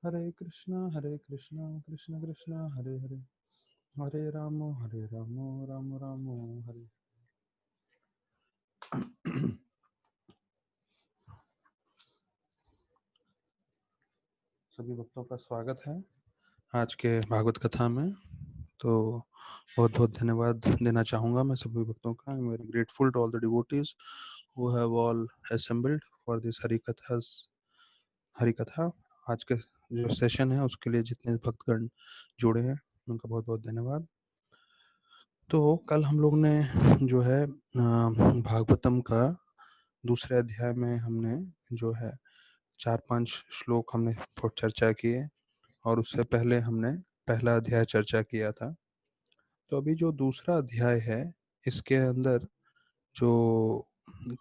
हरे कृष्णा कृष्ण कृष्ण हरे हरे, हरे राम राम राम हरे। सभी भक्तों का स्वागत है आज के भागवत कथा में। तो बहुत बहुत धन्यवाद देना चाहूँगा मैं सभी भक्तों का। I am very grateful to all the devotees who have all assembled for this Hari katha. आज के जो सेशन है उसके लिए जितने भक्तगण जुड़े हैं उनका बहुत बहुत धन्यवाद। तो कल हम लोग ने जो है भागवतम का दूसरे अध्याय में हमने जो है 4-5 श्लोक हमने चर्चा किए, और उससे पहले हमने पहला अध्याय चर्चा किया था। तो अभी जो दूसरा अध्याय है इसके अंदर जो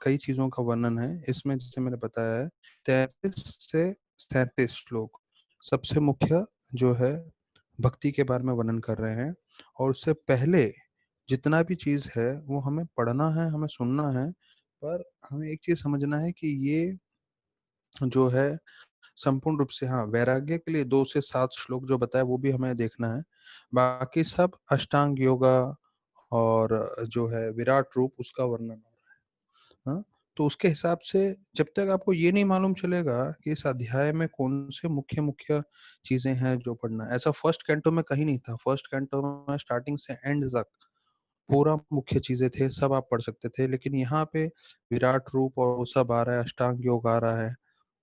कई चीज़ों का वर्णन है, इसमें जैसे मैंने बताया है 33 से 37 श्लोक सबसे मुख्य जो है भक्ति के बारे में वर्णन कर रहे हैं। और उससे पहले जितना भी चीज़ है वो हमें पढ़ना है, हमें सुनना है, पर हमें एक चीज़ समझना है कि ये जो है संपूर्ण रूप से, हाँ, वैराग्य के लिए 2 से 7 श्लोक जो बताया वो भी हमें देखना है। बाकी सब अष्टांग योगा और जो है विराट रूप उसका वर्णन हो रहा है। हाँ? तो उसके हिसाब से जब तक आपको ये नहीं मालूम चलेगा कि इस अध्याय में कौन से मुख्य मुख्य चीजें हैं जो पढ़ना है, ऐसा फर्स्ट कैंटो में कहीं नहीं था। फर्स्ट कैंटो में स्टार्टिंग से एंड तक पूरा मुख्य चीजें थे, सब आप पढ़ सकते थे। लेकिन यहाँ पे विराट रूप और वो सब आ रहा है, अष्टांग योग आ रहा है।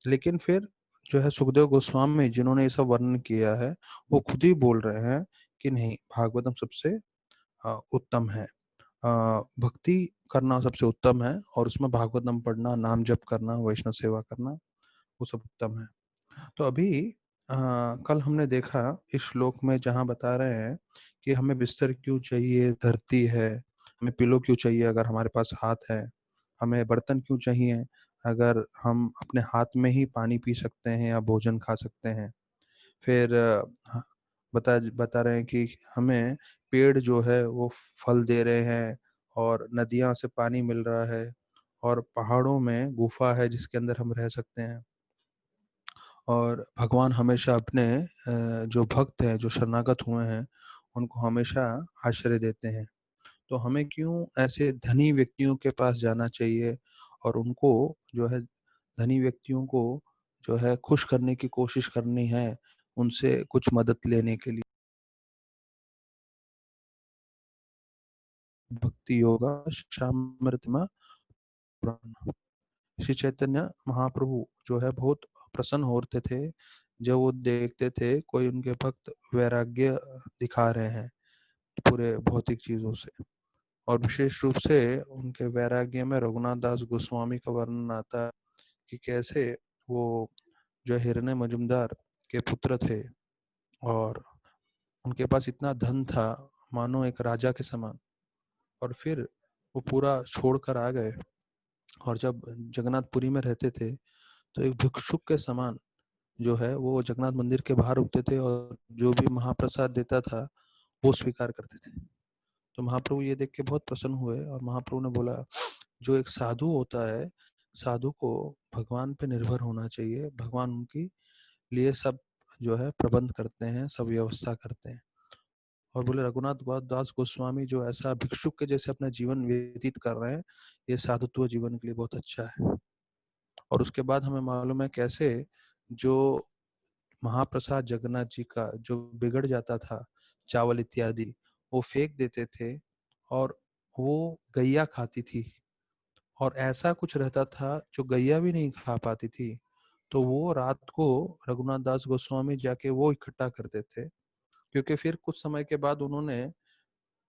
लेकिन फिर जो है सुखदेव गोस्वामी जिन्होंने ये सब वर्णन किया है वो खुद ही बोल रहे हैं कि नहीं, भागवतम सबसे उत्तम है। भक्ति करना सबसे उत्तम है, और उसमें भागवतम पढ़ना, नाम जप करना, वैष्णव सेवा करना, वो सब उत्तम है। तो अभी कल हमने देखा इस श्लोक में जहाँ बता रहे हैं कि हमें बिस्तर क्यों चाहिए, धरती है, हमें पिलो क्यों चाहिए अगर हमारे पास हाथ है, हमें बर्तन क्यों चाहिए अगर हम अपने हाथ में ही पानी पी सकते हैं या भोजन खा सकते हैं। फिर बता बता रहे हैं कि हमें पेड़ जो है वो फल दे रहे हैं, और नदियां से पानी मिल रहा है, और पहाड़ों में गुफा है जिसके अंदर हम रह सकते हैं। और भगवान हमेशा अपने जो भक्त हैं, जो शरणागत हुए हैं, उनको हमेशा आश्रय देते हैं। तो हमें क्यों ऐसे धनी व्यक्तियों के पास जाना चाहिए और उनको जो है धनी व्यक्तियों को जो है खुश करने की कोशिश करनी है, उनसे कुछ मदद लेने के लिए। भक्ति योगा शिक्षामृतमा पुराण। श्री चैतन्य महाप्रभु जो है बहुत प्रसन्न होते थे जब वो देखते थे कोई उनके भक्त वैराग्य दिखा रहे हैं पूरे भौतिक चीजों से। और विशेष रूप से उनके वैराग्य में रघुनाथ दास गोस्वामी का वर्णन आता है कि कैसे वो जो हिरण्य मजुमदार के पुत्र थे, और उनके पास इतना धन था मानो एक राजा के समान, और फिर वो पूरा छोड़कर आ गए। और जब जगन्नाथपुरी में रहते थे तो एक भिक्षुक के समान जो है वो जगन्नाथ मंदिर के बाहर रुकते थे, और जो भी महाप्रसाद देता था वो स्वीकार करते थे। तो महाप्रभु ये देख के बहुत प्रसन्न हुए, और महाप्रभु ने बोला जो एक साधु होता है, साधु को भगवान पे निर्भर होना चाहिए, भगवान उनकी लिए सब जो है प्रबंध करते हैं, सब व्यवस्था करते हैं। और बोले रघुनाथ दास गोस्वामी जो ऐसा भिक्षुक के जैसे अपना जीवन व्यतीत कर रहे हैं, ये साधुत्व जीवन के लिए बहुत अच्छा है। और उसके बाद हमें मालूम है कैसे जो महाप्रसाद जगन्नाथ जी का जो बिगड़ जाता था, चावल इत्यादि, वो फेंक देते थे, और वो गैया खाती थी। और ऐसा कुछ रहता था जो गैया भी नहीं खा पाती थी, तो वो रात को रघुनाथ दास गोस्वामी जाके वो इकट्ठा करते थे। क्योंकि फिर कुछ समय के बाद उन्होंने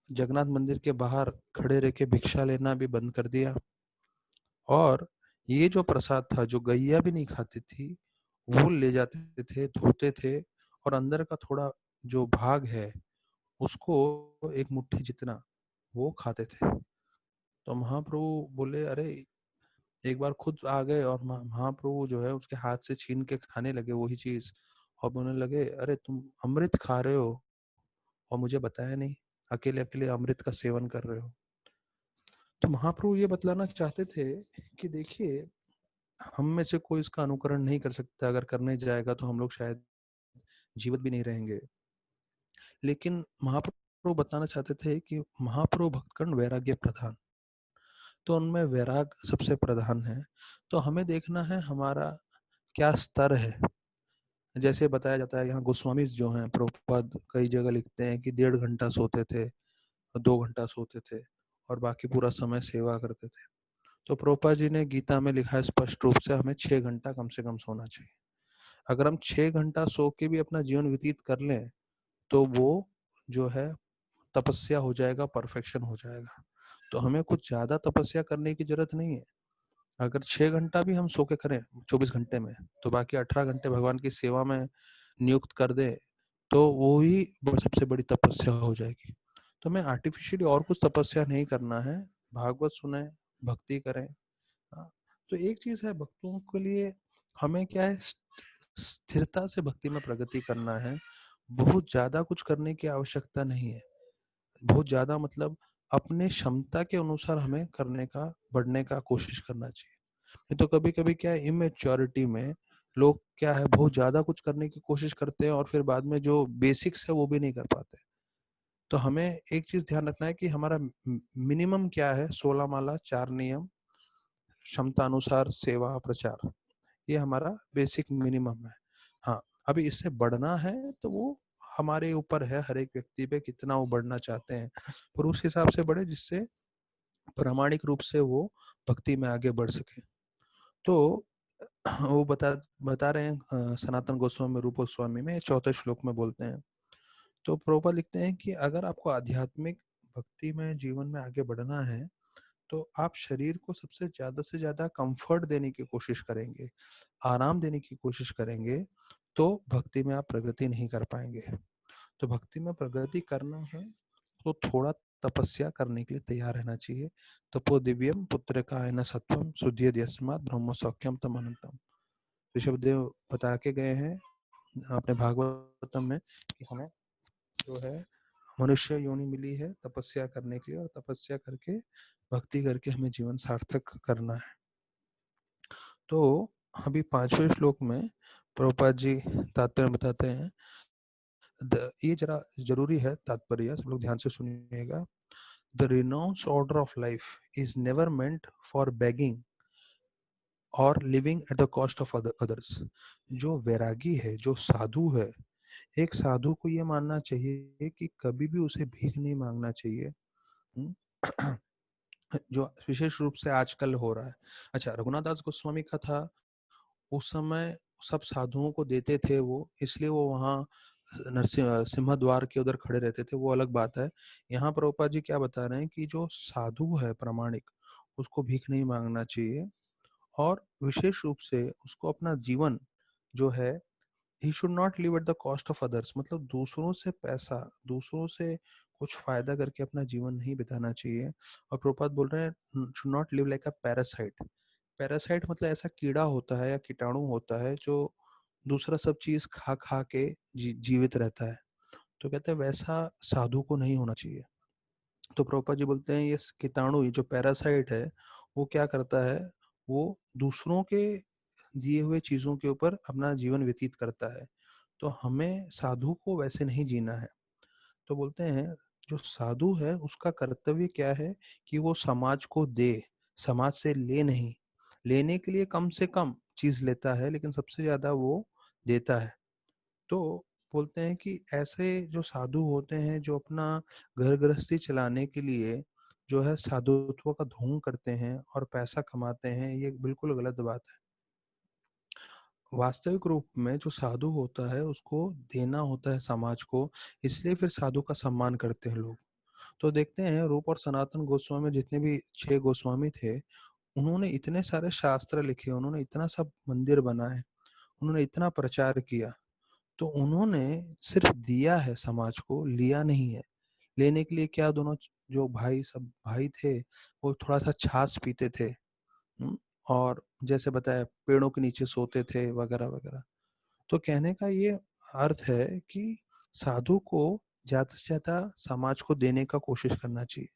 जगन्नाथ मंदिर के बाहर खड़े रह के भिक्षा लेना भी बंद कर दिया, और ये जो प्रसाद था जो गैया भी नहीं खाती थी वो ले जाते थे, धोते थे, और अंदर का थोड़ा जो भाग है उसको एक मुट्ठी जितना वो खाते थे। तो महाप्रभु बोले अरे, एक बार खुद आ गए और महाप्रभु जो है उसके हाथ से छीन के खाने लगे वही चीज, और बोलने लगे अरे तुम अमृत खा रहे हो और मुझे बताया नहीं, अकेले अकेले अमृत का सेवन कर रहे हो। तो महाप्रभु ये बतलाना चाहते थे कि देखिए, हम में से कोई इसका अनुकरण नहीं कर सकता, अगर करने जाएगा तो हम लोग शायद जीवित भी नहीं रहेंगे। लेकिन महाप्रभु बताना चाहते थे कि महाप्रभु भक्तगण वैराग्य प्रधान, तो उनमें वैराग सबसे प्रधान है। तो हमें देखना है हमारा क्या स्तर है। जैसे बताया जाता है, यहाँ गोस्वामी जो हैं प्रभुपाद कई जगह लिखते हैं कि 1.5 घंटा सोते थे, 2 घंटा सोते थे और बाकी पूरा समय सेवा करते थे। तो प्रभुपाद जी ने गीता में लिखा है स्पष्ट रूप से, हमें 6 घंटा कम से कम सोना चाहिए। अगर हम 6 घंटा सो के भी अपना जीवन व्यतीत कर लें तो वो जो है तपस्या हो जाएगा, परफेक्शन हो जाएगा। तो हमें कुछ ज्यादा तपस्या करने की जरूरत नहीं है। अगर 6 घंटा भी हम सो के करें 24 घंटे में, तो बाकी 18 घंटे भगवान की सेवा में नियुक्त कर दे, तो वो ही सबसे बड़ी तपस्या हो जाएगी। तो हमें आर्टिफिशियली और कुछ तपस्या नहीं करना है, भागवत सुने, भक्ति करें। हाँ, तो एक चीज है भक्तों के लिए, हमें क्या है, स्थिरता से भक्ति में प्रगति करना है। बहुत ज्यादा कुछ करने की आवश्यकता नहीं है। बहुत ज्यादा मतलब अपने क्षमता के अनुसार हमें करने का, बढ़ने का कोशिश करना चाहिए। नहीं तो कभी कभी क्या है, इमेच्योरिटी में लोग क्या है बहुत ज्यादा कुछ करने की कोशिश करते हैं और फिर बाद में जो बेसिक्स है वो भी नहीं कर पाते। तो हमें एक चीज ध्यान रखना है कि हमारा मिनिमम क्या है, 16 माला, 4 नियम, क्षमता अनुसार सेवा प्रचार, ये हमारा बेसिक मिनिमम है। हाँ, अभी इससे बढ़ना है तो वो हमारे ऊपर है, हर एक व्यक्ति पे कितना वो बढ़ना चाहते हैं, पर उस हिसाब से बढ़े जिससे प्रामाणिक रूप से वो भक्ति में आगे बढ़ सके। तो वो बता रहे हैं, सनातन गोस्वामी रूप गोस्वामी में 4थे श्लोक में बोलते हैं। तो प्रभुपाद लिखते हैं कि अगर आपको आध्यात्मिक भक्ति में जीवन में आगे बढ़ना है तो आप शरीर को सबसे ज्यादा से ज्यादा कंफर्ट देने की कोशिश करेंगे, आराम देने की कोशिश करेंगे, तो भक्ति में आप प्रगति नहीं कर पाएंगे। तो भक्ति में प्रगति करना है तो थोड़ा तपस्या करने के लिए तैयार रहना चाहिए। तपो दिव्यम पुत्र का आयन सत्वम शुद्धियद यस्मात् ब्रह्म सौख्यम तम अनंतम। ऋषभदेव बता के गए हैं अपने भागवतम में कि हमें जो है मनुष्य योनि मिली है तपस्या करने के लिए, और तपस्या करके भक्ति करके हमें जीवन सार्थक करना है। तो अभी 5वें श्लोक में प्रभुपाद जी तात्पर्य बताते हैं। ये जरा जरूरी है तात्पर्य, सब लोग ध्यान से सुनिएगा। The renounce order of life is never meant for begging और living at the cost of others. जो वैरागी है, जो साधु है, एक साधु को ये मानना चाहिए कि कभी भी उसे भीख नहीं मांगना चाहिए। जो विशेष रूप से आजकल हो रहा है। अच्छा, रघुनाथ दास गोस्वामी का था, उस समय सब साधुओं को देते थे वो, इसलिए वो वहाँ नरसिंह सिंह द्वार के उधर खड़े रहते थे, वो अलग बात है। यहाँ प्रभुपाद जी क्या बता रहे हैं कि जो साधु है प्रामाणिक, उसको भीख नहीं मांगना चाहिए, और विशेष रूप से उसको अपना जीवन जो है, he should not live at the cost of others, मतलब दूसरों से पैसा, दूसरों से कुछ फायदा करके अपना जीवन नहीं बिताना चाहिए। और प्रभुपाद बोल रहे हैं should not live like a parasite. Parasite मतलब ऐसा कीड़ा होता है या कीटाणु होता है जो दूसरा सब चीज खा खा के जीवित रहता है। तो कहते हैं वैसा साधु को नहीं होना चाहिए। तो प्रभुपाद जी बोलते हैं ये कीटाणु, ये जो पैरासाइट है, वो क्या करता है, वो दूसरों के दिए हुए चीजों के ऊपर अपना जीवन व्यतीत करता है। तो हमें साधु को वैसे नहीं जीना है। तो बोलते हैं जो साधु है उसका कर्तव्य क्या है कि वो समाज को दे, समाज से ले नहीं। लेने के लिए कम से कम चीज लेता है, लेकिन सबसे ज्यादा वो देता है। तो बोलते हैं कि ऐसे जो साधु होते हैं जो अपना घर गृहस्थी चलाने के लिए जो है साधुत्व का ढोंग करते हैं और पैसा कमाते हैं, ये बिल्कुल गलत बात है। वास्तविक रूप में जो साधु होता है उसको देना होता है समाज को, इसलिए फिर साधु का सम्मान करते हैं लोग। तो देखते हैं रूप और सनातन गोस्वामी, जितने भी 6 गोस्वामी थे, उन्होंने इतने सारे शास्त्र लिखे, उन्होंने इतना सब मंदिर बनाए, उन्होंने इतना प्रचार किया। तो उन्होंने सिर्फ दिया है समाज को, लिया नहीं है। लेने के लिए क्या, दोनों जो भाई सब भाई थे वो थोड़ा सा छाछ पीते थे, और जैसे बताया पेड़ों के नीचे सोते थे वगैरह वगैरह। तो कहने का ये अर्थ है कि साधु को ज्यादा से ज्यादा समाज को देने का कोशिश करना चाहिए।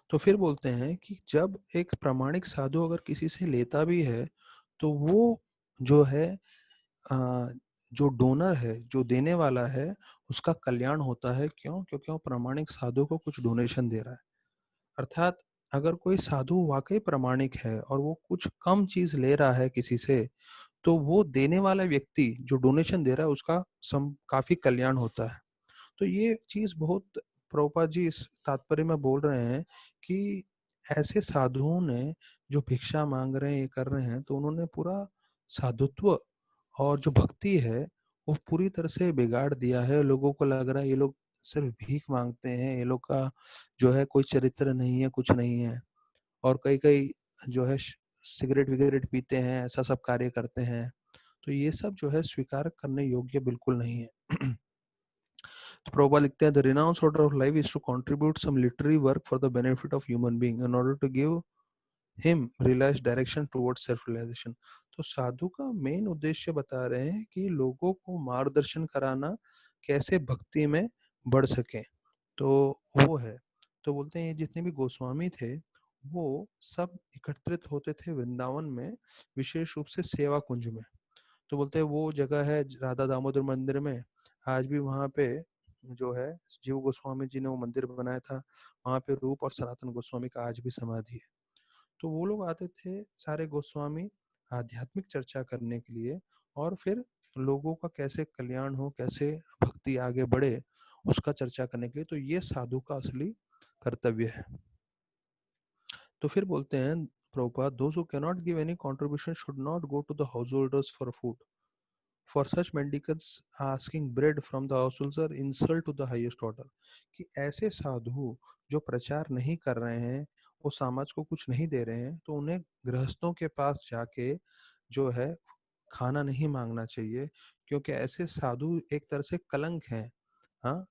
तो फिर बोलते हैं कि जब एक प्रामाणिक साधु अगर किसी से लेता भी है तो वो जो है जो डोनर है, जो देने वाला है, उसका कल्याण होता है। क्यों? क्योंकि वो प्रामाणिक साधु को कुछ डोनेशन दे रहा है। अर्थात अगर कोई साधु वाकई प्रामाणिक है और वो कुछ कम चीज ले रहा है किसी से, तो वो देने वाला व्यक्ति जो डोनेशन दे रहा है उसका काफी कल्याण होता है। तो ये चीज बहुत प्रभुपाद जी इस तात्पर्य में बोल रहे हैं कि ऐसे साधुओं ने जो भिक्षा मांग रहे हैं, ये कर रहे हैं, तो उन्होंने पूरा साधुत्व और जो भक्ति है वो पूरी तरह से बिगाड़ दिया है। लोगों को लग रहा है ये लोग सिर्फ भीख मांगते हैं, ये लोग का जो है कोई चरित्र नहीं है, कुछ नहीं है। और कई कई जो है सिगरेट विगरेट पीते हैं, ऐसा सब कार्य करते हैं। तो ये सब जो है स्वीकार करने योग्य बिल्कुल नहीं है। तो प्रभुपाद लिखते हैं, the renounce order of life is to contribute some literary work for the benefit of human being in order to give him realize direction towards self realization. तो साधु का मेन उद्देश्य बता रहे हैं कि लोगों को मार्गदर्शन कराना कैसे भक्ति में बढ़ सके। तो वो है। तो बोलते हैं ये जितने भी गोस्वामी थे वो सब एकत्रित होते थे वृंदावन में, विशेष रूप से सेवा कुंज में। तो बोलते हैं वो जगह है राधा दामोदर मंदिर में, आज भी वहाँ पे जो है जीव गोस्वामी जी ने वो मंदिर बनाया था, वहाँ पे रूप और सनातन गोस्वामी का आज भी समाधि है। तो वो लोग आते थे सारे गोस्वामी आध्यात्मिक चर्चा करने के लिए, और फिर लोगों का कैसे कल्याण हो, कैसे भक्ति आगे बढ़े, उसका चर्चा करने के लिए। तो ये साधु का असली कर्तव्य है। तो फिर बोलते हैं Prabhupada, those who cannot give any contribution should not go to the householders for food. For such mendicants asking bread from the households are insult to the highest order. कि ऐसे साधु जो प्रचार नहीं कर रहे हैं, वो समाज को कुछ नहीं दे रहे हैं, तो उन्हें गृहस्थों के पास जाके जो है खाना नहीं मांगना चाहिए, क्योंकि ऐसे साधु एक तरह से कलंक हैं, हाँ,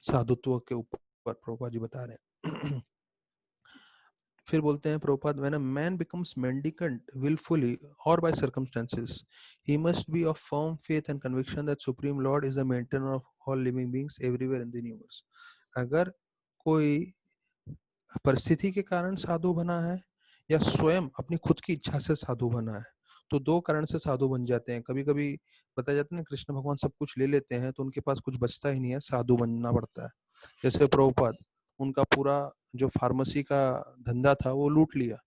साधुत्व के ऊपर। प्रभुपाद जी बता रहे हैं। फिर बोलते हैं Prabhupada, when a man becomes mendicant wilfully और by circumstances, he must be of firm faith and conviction that supreme lord is the maintainer of all living beings everywhere in the universe. अगर कोई परिस्थिति के कारण साधु बना है या स्वयं अपनी खुद की इच्छा से साधु बना है, तो दो कारण से साधु बन जाते हैं। कभी कभी बताया जाता है ना, कृष्ण भगवान सब कुछ ले लेते हैं तो उनके पास कुछ बचता ही नहीं है, साधु बनना पड़ता है। जैसे प्रभुपाद, उनका पूरा जो फार्मेसी का धंधा था वो लूट लिया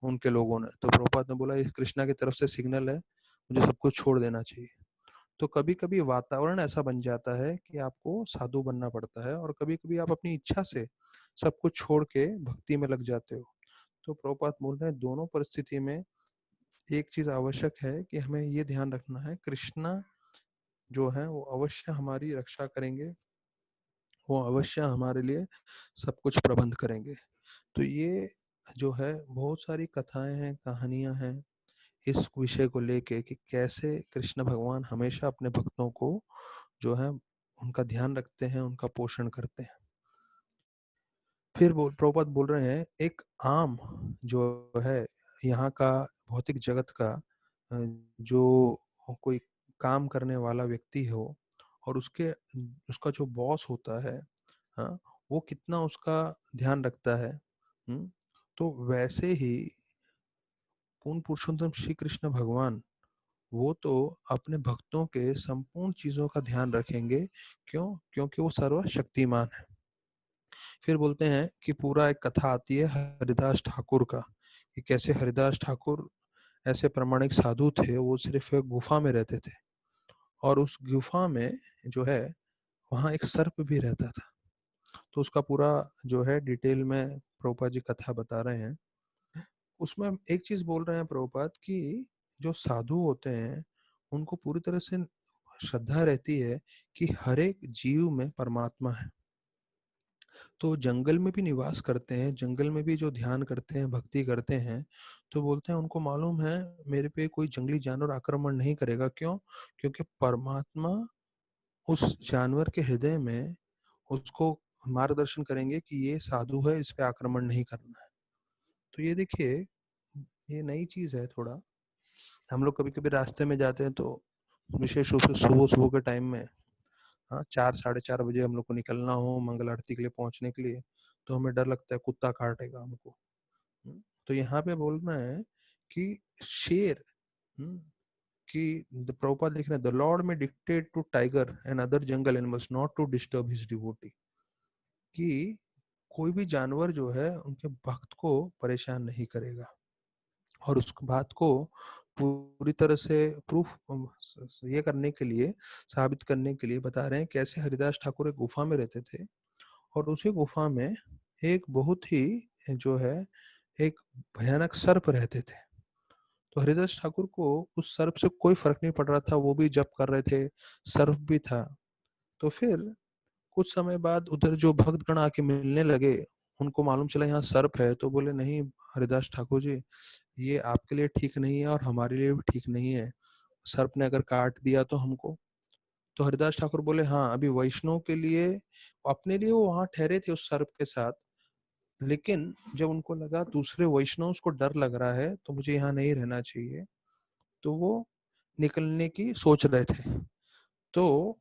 उनके लोगों ने, तो प्रभुपाद ने बोला ये कृष्णा की तरफ से सिग्नल है, मुझे सब कुछ छोड़ देना चाहिए। तो कभी कभी वातावरण ऐसा बन जाता है कि आपको साधु बनना पड़ता है, और कभी कभी आप अपनी इच्छा से सब कुछ छोड़ के भक्ति में लग जाते हो। तो प्रभुपाद बोल रहे हैं दोनों परिस्थिति में एक चीज आवश्यक है कि हमें ये ध्यान रखना है, कृष्णा जो है वो अवश्य हमारी रक्षा करेंगे, वो अवश्य हमारे लिए सब कुछ प्रबंध करेंगे। तो ये जो है बहुत सारी कथाएं हैं, कहानियां हैं इस विषय को लेके कि कैसे कृष्ण भगवान हमेशा अपने भक्तों को जो है उनका ध्यान रखते हैं, उनका पोषण करते हैं। फिर प्रभुपाद बोल रहे हैं, एक आम जो है यहाँ का भौतिक जगत का जो कोई काम करने वाला व्यक्ति हो और उसका जो बॉस होता है, हाँ, वो कितना उसका ध्यान रखता है, तो वैसे ही पूर्ण पुरुषोत्तम श्री कृष्ण भगवान वो तो अपने भक्तों के संपूर्ण चीजों का ध्यान रखेंगे। क्यों? क्योंकि वो सर्वशक्तिमान है। फिर बोलते हैं कि पूरा एक कथा आती है हरिदास ठाकुर का, कि कैसे हरिदास ठाकुर ऐसे प्रामाणिक साधु थे, वो सिर्फ एक गुफा में रहते थे, और उस गुफा में जो है वहाँ एक सर्प भी रहता था। तो उसका पूरा जो है डिटेल में प्रभुपाद जी कथा बता रहे हैं। उसमें एक चीज बोल रहे हैं प्रभुपाद कि जो साधु होते हैं उनको पूरी तरह से श्रद्धा रहती है कि हर एक जीव में परमात्मा है। तो जंगल में भी निवास करते हैं, जंगल में भी जो ध्यान करते हैं, भक्ति करते हैं, तो बोलते हैं उनको मालूम है मेरे पे कोई जंगली जानवर आक्रमण नहीं करेगा। क्यों? क्योंकि परमात्मा उस जानवर के हृदय में उसको मार्गदर्शन करेंगे कि ये साधु है, इस पे आक्रमण नहीं करना है। तो ये देखिए, ये नई चीज है थोड़ा। हम लोग कभी कभी रास्ते में जाते हैं तो विशेष रूप से सुबह सुबह के टाइम में, हाँ, 4 साढ़े 4 बजे हम लोग को निकलना हो मंगल आरती के लिए पहुंचने के लिए, तो हमें डर लगता है कुत्ता काटेगा हमको। तो यहाँ पे बोलना है कि शेर कि प्रभुपाद लिख रहे हैं, the lord may dictate to tiger and other jungle animals not to disturb his devotee, कि कोई भी जानवर जो है उनके भक्त को परेशान नहीं करेगा। और उस बात को पूरी तरह से प्रूफ ये करने के लिए, साबित करने के लिए बता रहे हैं कैसे हरिदास ठाकुर एक गुफा में रहते थे, और उसी गुफा में एक बहुत ही जो है एक भयानक सर्प रहते थे। तो हरिदास ठाकुर को उस सर्प से कोई फर्क नहीं पड़ रहा था, वो भी जप कर रहे थे, सर्प भी था। तो फिर कुछ समय बाद उधर जो भक्तगण आके मिलने लगे, उनको मालूम चला यहाँ सर्प है, तो बोले नहीं हरिदास ठाकुर जी, ये आपके लिए ठीक नहीं है और हमारे लिए भी ठीक नहीं है, सर्प ने अगर काट दिया तो हमको। तो हरिदास ठाकुर बोले हाँ, अभी वैष्णव के लिए, अपने लिए वो वहां ठहरे थे उस सर्प के साथ, लेकिन जब उनको लगा दूसरे वैष्णव को डर लग रहा है तो मुझे यहाँ नहीं रहना चाहिए, तो वो निकलने की सोच रहे थे। तो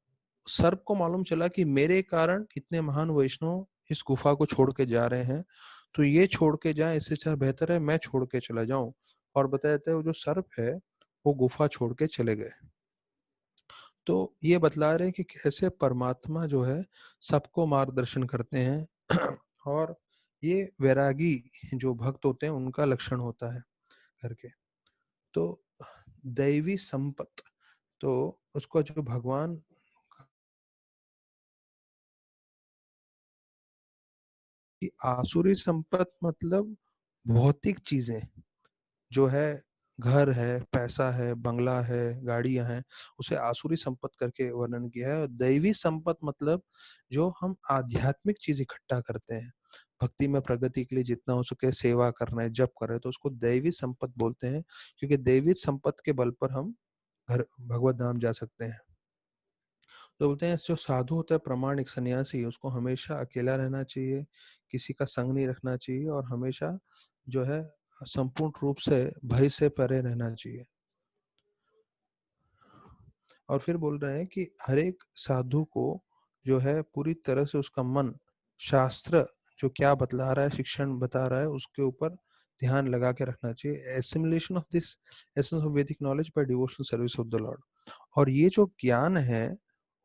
सर्प को मालूम चला कि मेरे कारण इतने महान वैष्णव इस गुफा को छोड़ के जा रहे हैं, तो ये छोड़ के जाए, इससे अच्छा बेहतर है मैं छोड़ के चला जाऊं। और बताया जाता है वो जो सर्प है वो गुफा छोड़ के चले गए। तो ये बतला रहे हैं कि कैसे परमात्मा जो है सबको मार्गदर्शन करते हैं और ये वैरागी जो भक्त होते हैं उनका लक्षण होता है करके। तो दैवी संपत, तो उसको जो भगवान की आसुरी संपत मतलब भौतिक चीजें जो है, घर है, पैसा है, बंगला है, गाड़ियां हैं, उसे आसुरी संपत करके वर्णन किया है। और दैवी संपत मतलब जो हम आध्यात्मिक चीज इकट्ठा करते हैं, भक्ति में प्रगति के लिए जितना हो सके सेवा कर रहे हैं, जप कर रहे हैं, तो उसको दैवी संपत बोलते हैं, क्योंकि दैवी संपत के बल पर हम घर भगवत धाम जा सकते हैं। तो बोलते हैं जो साधु होता है प्रमाणिक सन्यासी, उसको हमेशा अकेला रहना चाहिए, किसी का संग नहीं रखना चाहिए, और हमेशा जो है संपूर्ण रूप से भय से परे रहना चाहिए। और फिर बोल रहे हैं कि हर एक साधु को जो है पूरी तरह से उसका मन शास्त्र जो क्या बतला रहा है, शिक्षण बता रहा है, उसके ऊपर ध्यान लगा के रखना चाहिए। Assimilation of this essence of Vedic knowledge by devotional service of the lord. और ये जो ज्ञान है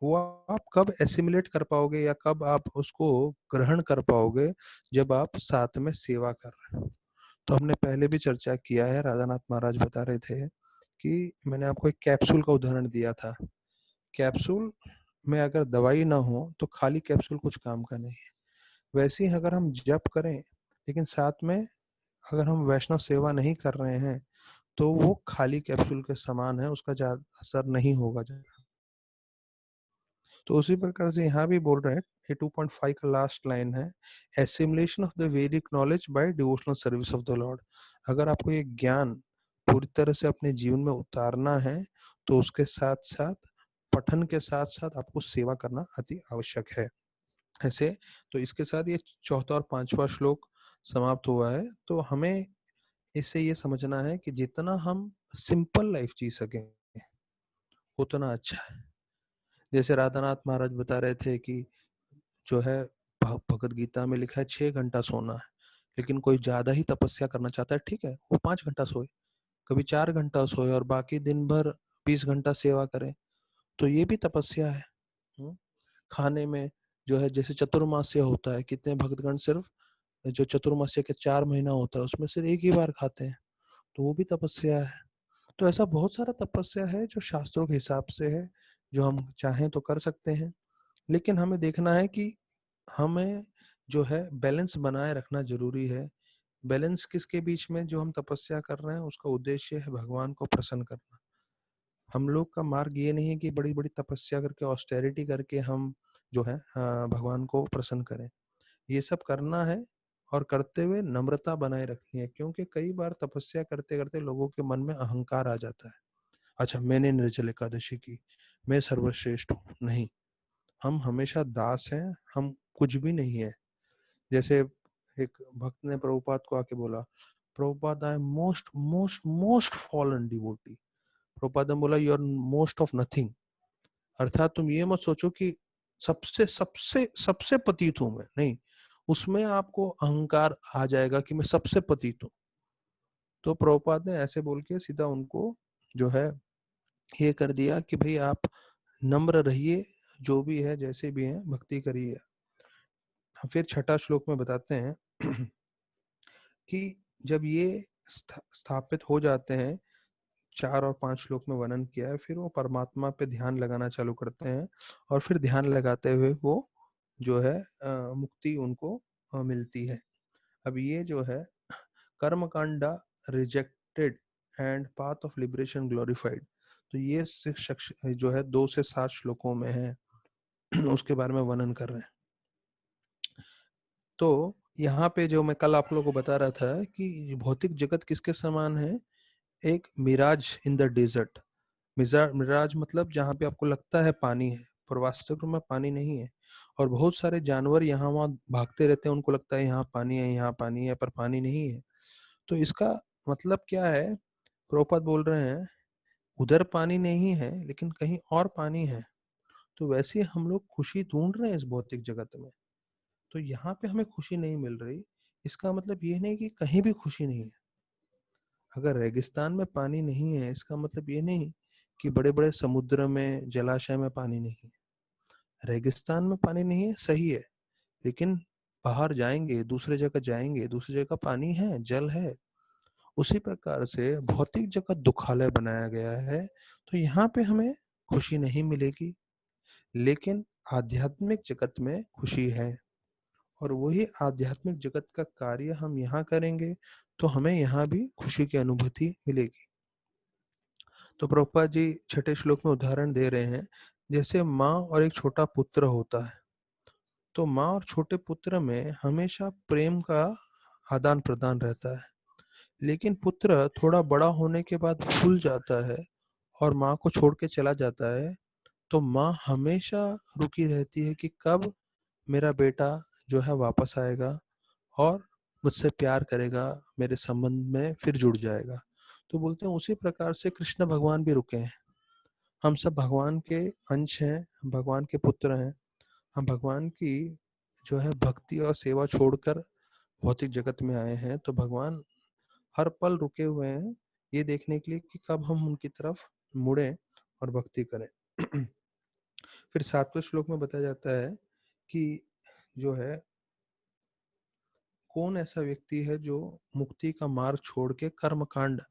वो आप कब एसिमुलेट कर पाओगे या कब आप उसको ग्रहण कर पाओगे, जब आप साथ में सेवा कर रहे हो। तो हमने पहले भी चर्चा किया है, राधानाथ महाराज बता रहे थे कि मैंने आपको एक कैप्सूल का उदाहरण दिया था। कैप्सूल में अगर दवाई ना हो तो खाली कैप्सूल कुछ काम का नहीं है। वैसे ही अगर हम जप करें लेकिन साथ में अगर हम वैष्णव सेवा नहीं कर रहे हैं तो वो खाली कैप्सूल के समान है, उसका ज्यादा असर नहीं होगा। तो उसी प्रकार से यहाँ भी बोल रहे हैं, ये 2.5 का लास्ट लाइन है, एसिमुलेशन ऑफ द वैदिक knowledge by devotional service of the Lord. अगर आपको ये ज्ञान पूरी तरह से अपने जीवन में उतारना है तो उसके साथ साथ पठन के साथ साथ आपको सेवा करना अति आवश्यक है। ऐसे तो इसके साथ ये चौथा और पांचवा श्लोक समाप्त हुआ है। तो हमें इससे ये समझना है कि जितना हम सिंपल लाइफ जी सकें उतना अच्छा है। जैसे राधानाथ महाराज बता रहे थे कि जो है भगवत गीता में लिखा है 6 घंटा सोना है, लेकिन कोई ज्यादा ही तपस्या करना चाहता है, ठीक है वो 5 घंटा सोए, कभी 4 घंटा सोए और बाकी दिन भर 20 घंटा सेवा करे, तो ये भी तपस्या है। हम्म? खाने में जो है जैसे चतुर्मास्य होता है, कितने भक्तगण सिर्फ जो चतुर्मास्य के 4 महीना होता है उसमें सिर्फ एक ही बार खाते हैं, तो वो भी तपस्या है। तो ऐसा बहुत सारा तपस्या है जो शास्त्रों के हिसाब से है, जो हम चाहें तो कर सकते हैं। लेकिन हमें देखना है कि हमें जो है बैलेंस बनाए रखना जरूरी है। बैलेंस किसके बीच में, जो हम तपस्या कर रहे हैं उसका उद्देश्य है भगवान को प्रसन्न करना। हम लोग का मार्ग ये नहीं है कि बड़ी बड़ी तपस्या करके ऑस्टेरिटी करके हम जो है भगवान को प्रसन्न करें। ये सब करना है और करते हुए नम्रता बनाए रखनी है, क्योंकि कई बार तपस्या करते करते लोगों के मन में अहंकार आ जाता है। अच्छा मैंने निर्जल एकादशी की, मैं सर्वश्रेष्ठ हूँ, नहीं, हम हमेशा दास हैं, हम कुछ भी नहीं है। जैसे एक भक्त ने प्रभुपाद को आके बोला, Prabhupada I am most most most fallen devotee. Prabhupada ने बोला you are most of nothing, अर्थात तुम ये मत सोचो कि सबसे सबसे सबसे पतित हूं मैं, नहीं, उसमें आपको अहंकार आ जाएगा कि मैं सबसे पतित हूँ। तो प्रभुपाद ने ऐसे बोल के सीधा उनको जो है ये कर दिया कि भाई आप नम्र रहिए, जो भी है जैसे भी है भक्ति करिए। फिर छठा श्लोक में बताते हैं कि जब ये स्थापित हो जाते हैं, 4 और 5 श्लोक में वर्णन किया है, फिर वो परमात्मा पे ध्यान लगाना चालू करते हैं और फिर ध्यान लगाते हुए वो जो है मुक्ति उनको मिलती है। अब ये जो है karmakanda rejected and path of liberation glorified, तो ये जो है 2 से 7 श्लोकों में है, उसके बारे में वर्णन कर रहे हैं। तो यहाँ पे जो मैं कल आप लोगों को बता रहा था कि भौतिक जगत किसके समान है, एक mirage in the desert. Mirage मतलब जहाँ पे आपको लगता है पानी है, पर वास्तविक में पानी नहीं है। और बहुत सारे जानवर यहाँ वहाँ भागते रहते हैं, उनको लगता है यहाँ पानी है, यहाँ पानी है, पर पानी नहीं है। तो इसका मतलब क्या है, प्रभुपाद बोल रहे हैं उधर पानी नहीं है लेकिन कहीं और पानी है। तो वैसे हम लोग खुशी ढूंढ रहे हैं इस भौतिक जगत में, तो यहाँ पे हमें खुशी नहीं मिल रही। इसका मतलब ये नहीं कि कहीं भी खुशी नहीं है। अगर रेगिस्तान में पानी नहीं है, इसका मतलब ये नहीं कि बड़े बड़े समुद्र में जलाशय में पानी नहीं है। रेगिस्तान में पानी नहीं है, सही है, लेकिन बाहर जाएंगे, दूसरे जगह जाएंगे, दूसरी जगह पानी है, जल है। उसी प्रकार से भौतिक जगत दुखालय बनाया गया है, तो यहाँ पे हमें खुशी नहीं मिलेगी, लेकिन आध्यात्मिक जगत में खुशी है। और वही आध्यात्मिक जगत का कार्य हम यहाँ करेंगे तो हमें यहाँ भी खुशी की अनुभूति मिलेगी। तो प्रभुपाद जी छठे श्लोक में उदाहरण दे रहे हैं, जैसे माँ और एक छोटा पुत्र होता है, तो माँ और छोटे पुत्र में हमेशा प्रेम का आदान प्रदान रहता है। लेकिन पुत्र थोड़ा बड़ा होने के बाद भूल जाता है और माँ को छोड़ के चला जाता है, तो माँ हमेशा रुकी रहती है कि कब मेरा बेटा जो है वापस आएगा और मुझसे प्यार करेगा, मेरे संबंध में फिर जुड़ जाएगा। तो बोलते हैं उसी प्रकार से कृष्ण भगवान भी रुके हैं। हम सब भगवान के अंश हैं, हम भगवान के पुत्र हैं। हम भगवान की जो है भक्ति और सेवा छोड़कर भौतिक जगत में आए हैं, तो भगवान हर पल रुके हुए हैं ये देखने के लिए कि कब हम उनकी तरफ मुड़े और भक्ति करें। फिर 7वें श्लोक में बताया जाता है कि जो है कौन ऐसा व्यक्ति है जो मुक्ति का मार्ग छोड़ के कर्म कांड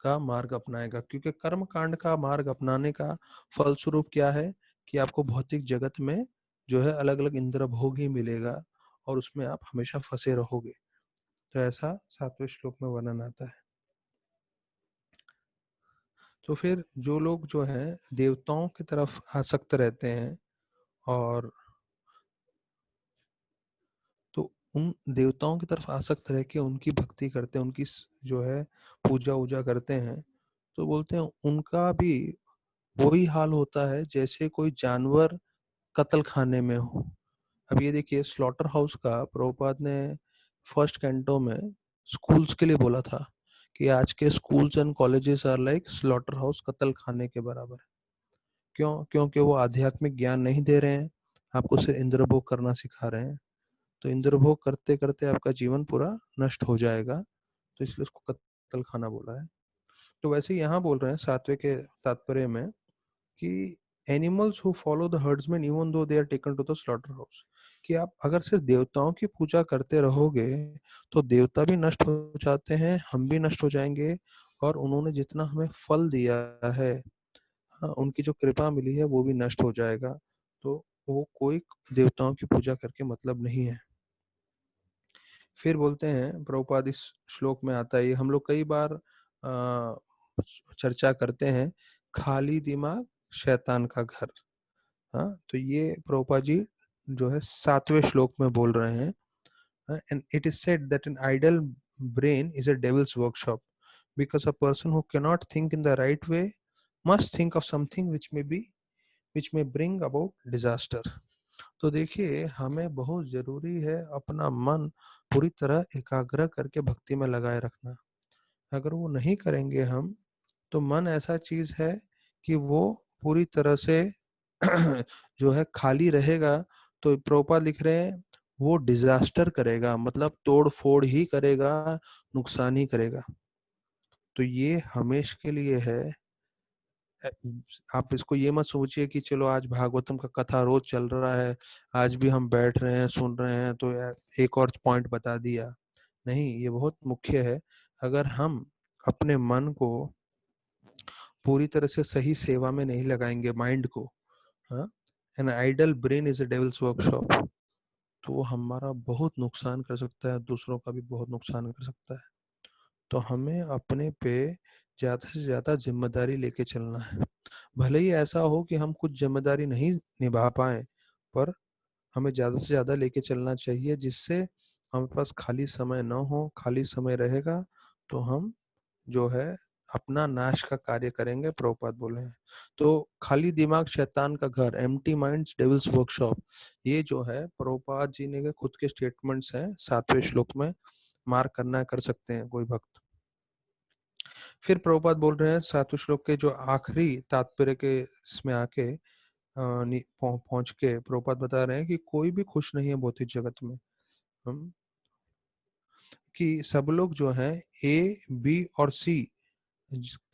का मार्ग अपनाएगा, क्योंकि कर्म कांड का मार्ग अपनाने का फलस्वरूप क्या है कि आपको भौतिक जगत में जो है अलग अलग इंद्र भोग ही मिलेगा और उसमें आप हमेशा फंसे रहोगे। तो ऐसा 7वें श्लोक में वर्णन आता है। तो फिर जो लोग जो है देवताओं की तरफ आसक्त रहते हैं और तो उन देवताओं की तरफ आसक्त रह के उनकी भक्ति करते हैं, उनकी जो है पूजा वूजा करते हैं, तो बोलते हैं उनका भी वही हाल होता है जैसे कोई जानवर कत्ल खाने में हो। अब ये देखिए स्लॉटर हाउस का प्रभुपाद ने फर्स्ट कैंटो में स्कूल्स के लिए बोला था कि आज के schools and colleges are like slaughter house, कत्ल खाने के बराबर। क्यों? क्योंकि वो आध्यात्मिक ज्ञान नहीं दे रहे हैं, आपको सिर्फ इंद्रभोग करना सिखा रहे हैं। तो इंद्रभोग करते करते आपका जीवन पूरा नष्ट हो जाएगा, तो इसलिए उसको कत्ल खाना बोला है। तो वैसे ही यहाँ बोल रहे हैं 7वें के तात्पर्य में कि animals who follow the herdsman even though they are taken to the slaughter house, कि आप अगर सिर्फ देवताओं की पूजा करते रहोगे तो देवता भी नष्ट हो जाते हैं, हम भी नष्ट हो जाएंगे, और उन्होंने जितना हमें फल दिया है, हाँ, उनकी जो कृपा मिली है वो भी नष्ट हो जाएगा। तो वो कोई देवताओं की पूजा करके मतलब नहीं है। फिर बोलते हैं प्रभुपाद इस श्लोक में आता है, हम लोग कई बार चर्चा करते हैं खाली दिमाग शैतान का घर। हाँ, तो ये प्रभुपाद जी जो है 7वें श्लोक में बोल रहे हैं, and it is said that an idle brain is a devil's workshop because a person who cannot think in the right way must think of something which may bring about disaster. तो देखिए हमें बहुत जरूरी है अपना मन पूरी तरह एकाग्र करके भक्ति में लगाए रखना। अगर वो नहीं करेंगे हम, तो मन ऐसा चीज है कि वो पूरी तरह से जो है खाली रहेगा। तो प्रोपा लिख रहे हैं वो डिजास्टर करेगा, मतलब तोड़ फोड़ ही करेगा, नुकसान ही करेगा। तो ये हमेशा के लिए है, आप इसको ये मत सोचिए कि चलो आज भागवतम का कथा रोज चल रहा है, आज भी हम बैठ रहे हैं सुन रहे हैं तो यार एक और पॉइंट बता दिया। नहीं, ये बहुत मुख्य है। अगर हम अपने मन को पूरी तरह से सही सेवा में नहीं लगाएंगे, माइंड को, हाँ, an idle brain is a devil's workshop, तो वो हमारा बहुत नुकसान कर सकता है, दूसरों का भी बहुत नुकसान कर सकता है। तो हमें अपने पे ज़्यादा से ज़्यादा जिम्मेदारी लेके चलना है। भले ही ऐसा हो कि हम कुछ जिम्मेदारी नहीं निभा पाए, पर हमें ज़्यादा से ज़्यादा लेके चलना चाहिए, जिससे हमारे पास खाली समय ना हो। खाली समय रहेगा तो हम जो है अपना नाश का कार्य करेंगे, प्रभुपाद बोले हैं। तो खाली दिमाग शैतान का घर, एम्प्टी माइंड्स डेविल्स वर्कशॉप, ये जो है प्रभुपाद जी ने खुद के स्टेटमेंट्स हैं 7वें श्लोक में, मार्क करना है कर सकते हैं कोई भक्त। फिर प्रभुपाद बोल रहे हैं 7वें श्लोक के जो आखिरी तात्पर्य के इसमें आके पहुंच के प्रभुपाद बता रहे हैं कि कोई भी खुश नहीं है भौतिक जगत में। हम कि सब लोग जो हैं ए, बी और सी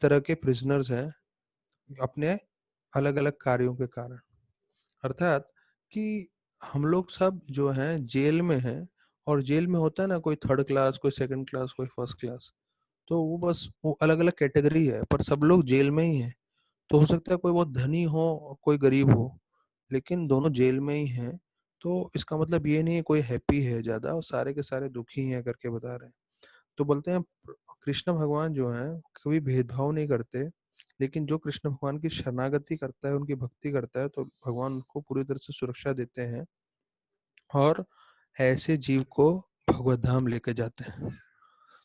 तरह के प्रिजनर्स हैं अपने अलग अलग कार्यों के कारण। अर्थात कि हम लोग सब जो हैं जेल में हैं, और जेल में होता है ना, कोई थर्ड क्लास, कोई सेकंड क्लास, कोई फर्स्ट क्लास, तो वो बस वो अलग अलग कैटेगरी है, पर सब लोग जेल में ही हैं। तो हो सकता है कोई बहुत धनी हो और कोई गरीब हो, लेकिन दोनों जेल में ही हैं। तो इसका मतलब ये नहीं है कोई हैप्पी है ज्यादा और सारे के सारे दुखी हैं करके बता रहे हैं। तो बोलते हैं कृष्ण भगवान जो हैं कभी भेदभाव नहीं करते, लेकिन जो कृष्ण भगवान की शरणागति करता है, उनकी भक्ति करता है, तो भगवान उनको पूरी तरह से सुरक्षा देते हैं और ऐसे जीव को भगवत धाम लेके जाते हैं।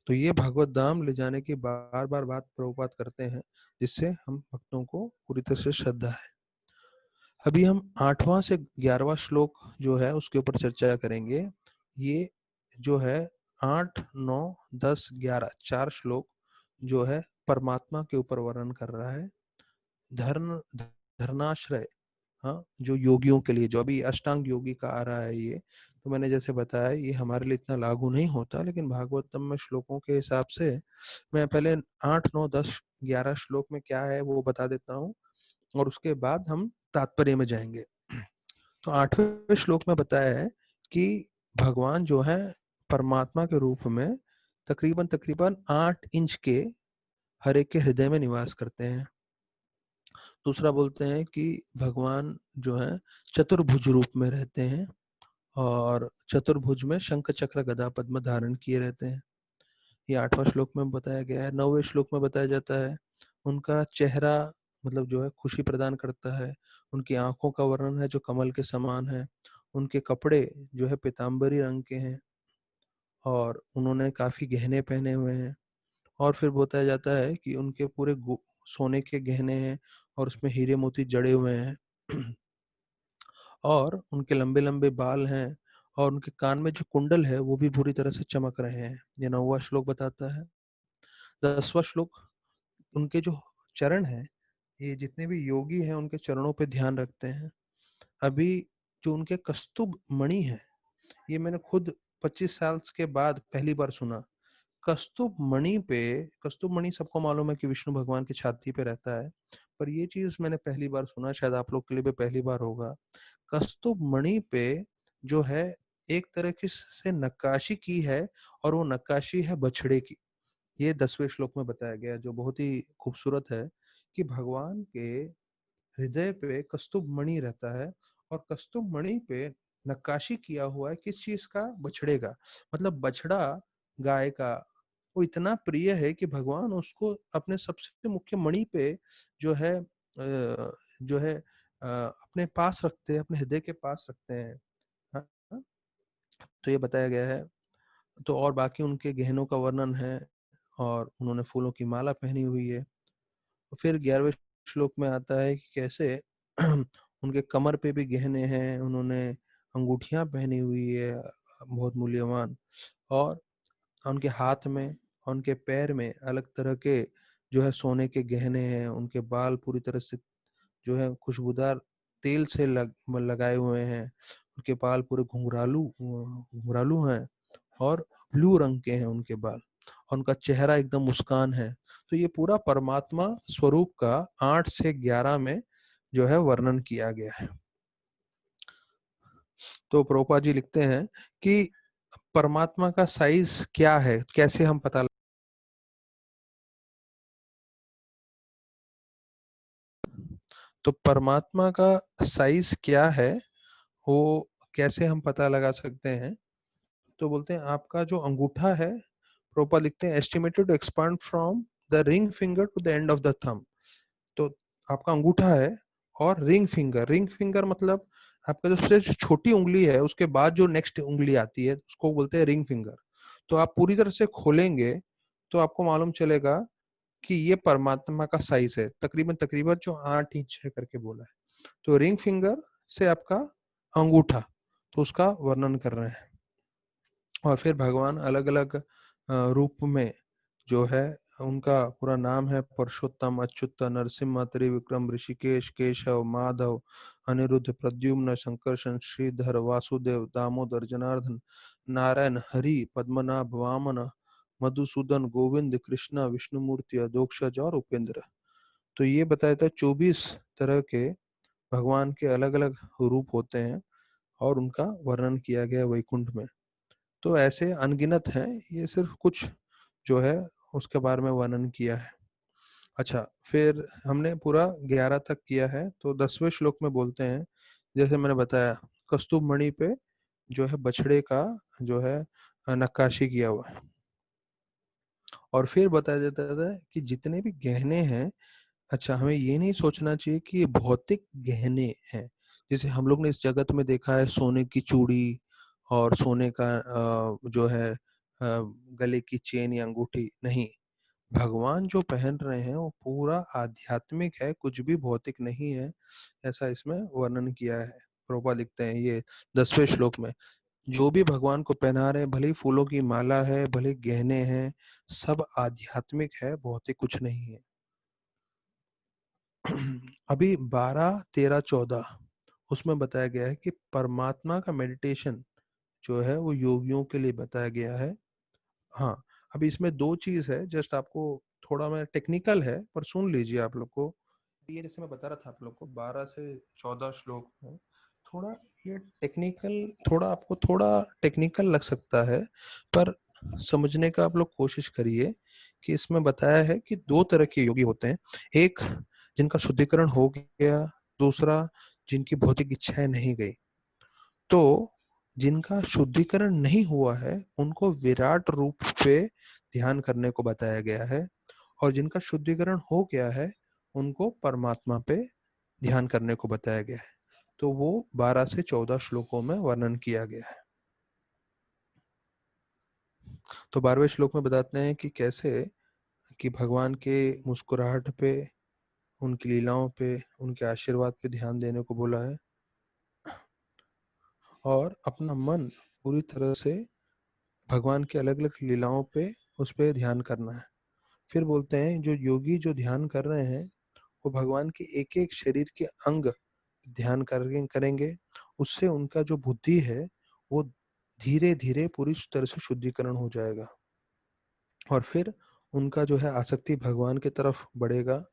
तो ये भगवत धाम ले जाने की बार बार बात प्रभुपाद करते हैं, जिससे हम भक्तों को पूरी तरह से श्रद्धा है। अभी हम 8वां से 11वां श्लोक जो है उसके ऊपर चर्चा करेंगे। ये जो है 8, 9, 10, 11 4 श्लोक जो है परमात्मा के ऊपर वर्णन कर रहा है। धर्म धर्नाश्रय, हाँ, जो योगियों के लिए, जो अभी अष्टांग योगी का आ रहा है, ये तो मैंने जैसे बताया ये हमारे लिए इतना लागू नहीं होता, लेकिन भागवतम में श्लोकों के हिसाब से मैं पहले 8, 9, 10, 11 श्लोक में क्या है वो बता देता हूँ, और उसके बाद हम तात्पर्य में जाएंगे। तो 8वें श्लोक में बताया है कि भगवान जो है परमात्मा के रूप में तकरीबन तकरीबन 8 इंच के हर एक के हृदय में निवास करते हैं। दूसरा बोलते हैं कि भगवान जो है चतुर्भुज रूप में रहते हैं, और चतुर्भुज में शंख चक्र गदा पद्म धारण किए रहते हैं। ये 8वां श्लोक में बताया गया है। 9वें श्लोक में बताया जाता है उनका चेहरा मतलब जो है खुशी प्रदान करता है। उनकी आंखों का वर्णन है जो कमल के समान है। उनके कपड़े जो है पीताम्बरी रंग के हैं, और उन्होंने काफी गहने पहने हुए हैं। और फिर बताया जाता है कि उनके पूरे सोने के गहने हैं, और उसमें हीरे मोती जड़े हुए हैं और उनके लंबे लंबे बाल हैं, और उनके कान में जो कुंडल है वो भी पूरी तरह से चमक रहे हैं। ये 9वां श्लोक बताता है। 10वां श्लोक उनके जो चरण हैं, ये जितने भी योगी हैं उनके चरणों पे ध्यान रखते हैं। अभी जो उनके कस्तुभ मणि है, ये मैंने खुद 25 साल के बाद पहली बार सुना। कस्तुभ मणि पे, कस्तुभ मणि सबको मालूम है कि विष्णु भगवान की छाती पे रहता है, पर ये चीज मैंने पहली बार सुना, शायद आप लोग के लिए भी पहली बार होगा। कस्तुभ मणि पे जो है एक तरह की से नक्काशी की है, और वो नक्काशी है बछड़े की। ये 10वें श्लोक में बताया गया है, जो बहुत ही खूबसूरत है कि भगवान के हृदय पे कस्तुभ मणि रहता है, और कस्तुभ मणि पे नक्काशी किया हुआ है किस चीज का? बछड़े का। मतलब बछड़ा गाय का वो इतना प्रिय है कि भगवान उसको अपने सबसे मुख्य मणि पे जो है जो है अपने पास रखते हैं, अपने हृदय के पास रखते हैं। हाँ, हाँ। तो ये बताया गया है। तो और बाकी उनके गहनों का वर्णन है, और उन्होंने फूलों की माला पहनी हुई है। फिर 11वें श्लोक में आता है कि कैसे उनके कमर पे भी गहने हैं, उन्होंने अंगूठियां पहनी हुई है बहुत मूल्यवान, और उनके हाथ में और उनके पैर में अलग तरह के जो है सोने के गहने हैं। उनके बाल पूरी तरह से जो है खुशबूदार तेल से लगाए हुए हैं। उनके बाल पूरे घुंघरालू घुंघरालू हैं, और ब्लू रंग के हैं उनके बाल। और उनका चेहरा एकदम मुस्कान है। तो ये पूरा परमात्मा स्वरूप का 8 से 11 में जो है वर्णन किया गया है। तो प्रभुपाद जी लिखते हैं कि परमात्मा का साइज क्या है, कैसे हम पता तो परमात्मा का साइज क्या है वो कैसे हम पता लगा सकते हैं? तो बोलते हैं आपका जो अंगूठा है, प्रभुपाद लिखते हैं estimated to expand from the ring finger to the end of the thumb. तो आपका अंगूठा है और रिंग फिंगर मतलब आपका जो सबसे छोटी उंगली है उसके बाद जो नेक्स्ट उंगली आती है उसको बोलते हैं रिंग फिंगर। तो आप पूरी तरह से खोलेंगे तो आपको मालूम चलेगा कि ये परमात्मा का साइज है, तकरीबन तकरीबन जो 8 इंच है करके बोला है। तो रिंग फिंगर से आपका अंगूठा, तो उसका वर्णन कर रहे हैं। और फिर भगवान अलग अलग रूप में जो है उनका पूरा नाम है पुरुषोत्तम, अच्युत, नरसिम्हा, त्रिविक्रम, ऋषिकेश, केशव, माधव, अनिरुद्ध, प्रद्युम्न, संकर्षण, श्रीधर, वासुदेव, दामोदर, जनार्दन, नारायण, हरि, पद्मनाभ, वामन, मधुसूदन, गोविंद, कृष्णा, विष्णुमूर्ति, अधोक्षज और उपेंद्र। तो ये बताया था 24 तरह के भगवान के अलग अलग रूप होते हैं और उनका वर्णन किया गया वैकुंठ में। तो ऐसे अनगिनत हैं, ये सिर्फ कुछ जो है उसके बारे में वर्णन किया है। अच्छा, फिर हमने पूरा 11 तक किया है, तो 10वें श्लोक में बोलते हैं, जैसे मैंने बताया कस्तूभ मणि पे जो है बछड़े का जो है नक्काशी किया हुआ है। और फिर बताया जाता है कि जितने भी गहने हैं, अच्छा हमें ये नहीं सोचना चाहिए कि ये भौतिक गहने हैं। जैसे हम लोग ने इस जगत में देखा है सोने की चूड़ी और सोने का जो है गले की चेन या अंगूठी, नहीं, भगवान जो पहन रहे हैं वो पूरा आध्यात्मिक है, कुछ भी भौतिक नहीं है, ऐसा इसमें वर्णन किया है। प्रभुपाद लिखते हैं ये 10वें श्लोक में, जो भी भगवान को पहना रहे हैं, भले ही फूलों की माला है, भले गहने हैं, सब आध्यात्मिक है, भौतिक कुछ नहीं है। अभी 12, 13, 14 उसमें बताया गया है कि परमात्मा का मेडिटेशन जो है वो योगियों के लिए बताया गया है। हाँ, अभी इसमें दो चीज है, जस्ट आपको थोड़ा मैं टेक्निकल है पर सुन लीजिए आप लोग को। ये जैसे मैं बता रहा था आप लोग को 12 से 14 श्लोक में थोड़ा ये टेक्निकल, थोड़ा आपको थोड़ा टेक्निकल लग सकता है, पर समझने का आप लोग कोशिश करिए कि इसमें बताया है कि दो तरह के योगी होते हैं। एक जिनका शुद्धिकरण हो गया, दूसरा जिनकी भौतिक इच्छाएं नहीं गई। तो जिनका शुद्धिकरण नहीं हुआ है उनको विराट रूप पे ध्यान करने को बताया गया है, और जिनका शुद्धिकरण हो गया है उनको परमात्मा पे ध्यान करने को बताया गया है। तो वो 12 से 14 श्लोकों में वर्णन किया गया है। तो 12वें श्लोक में बताते हैं कि कैसे कि भगवान के मुस्कुराहट पे, उनकी लीलाओं पे, उनके आशीर्वाद पे ध्यान देने को बोला है, और अपना मन पूरी तरह से भगवान के अलग अलग लीलाओं पे उस पे ध्यान करना है। फिर बोलते हैं जो योगी जो ध्यान कर रहे हैं वो भगवान के एक एक शरीर के अंग ध्यान करेंगे, उससे उनका जो बुद्धि है वो धीरे धीरे पूरी तरह से शुद्धिकरण हो जाएगा, और फिर उनका जो है आसक्ति भगवान की तरफ बढ़ेगा,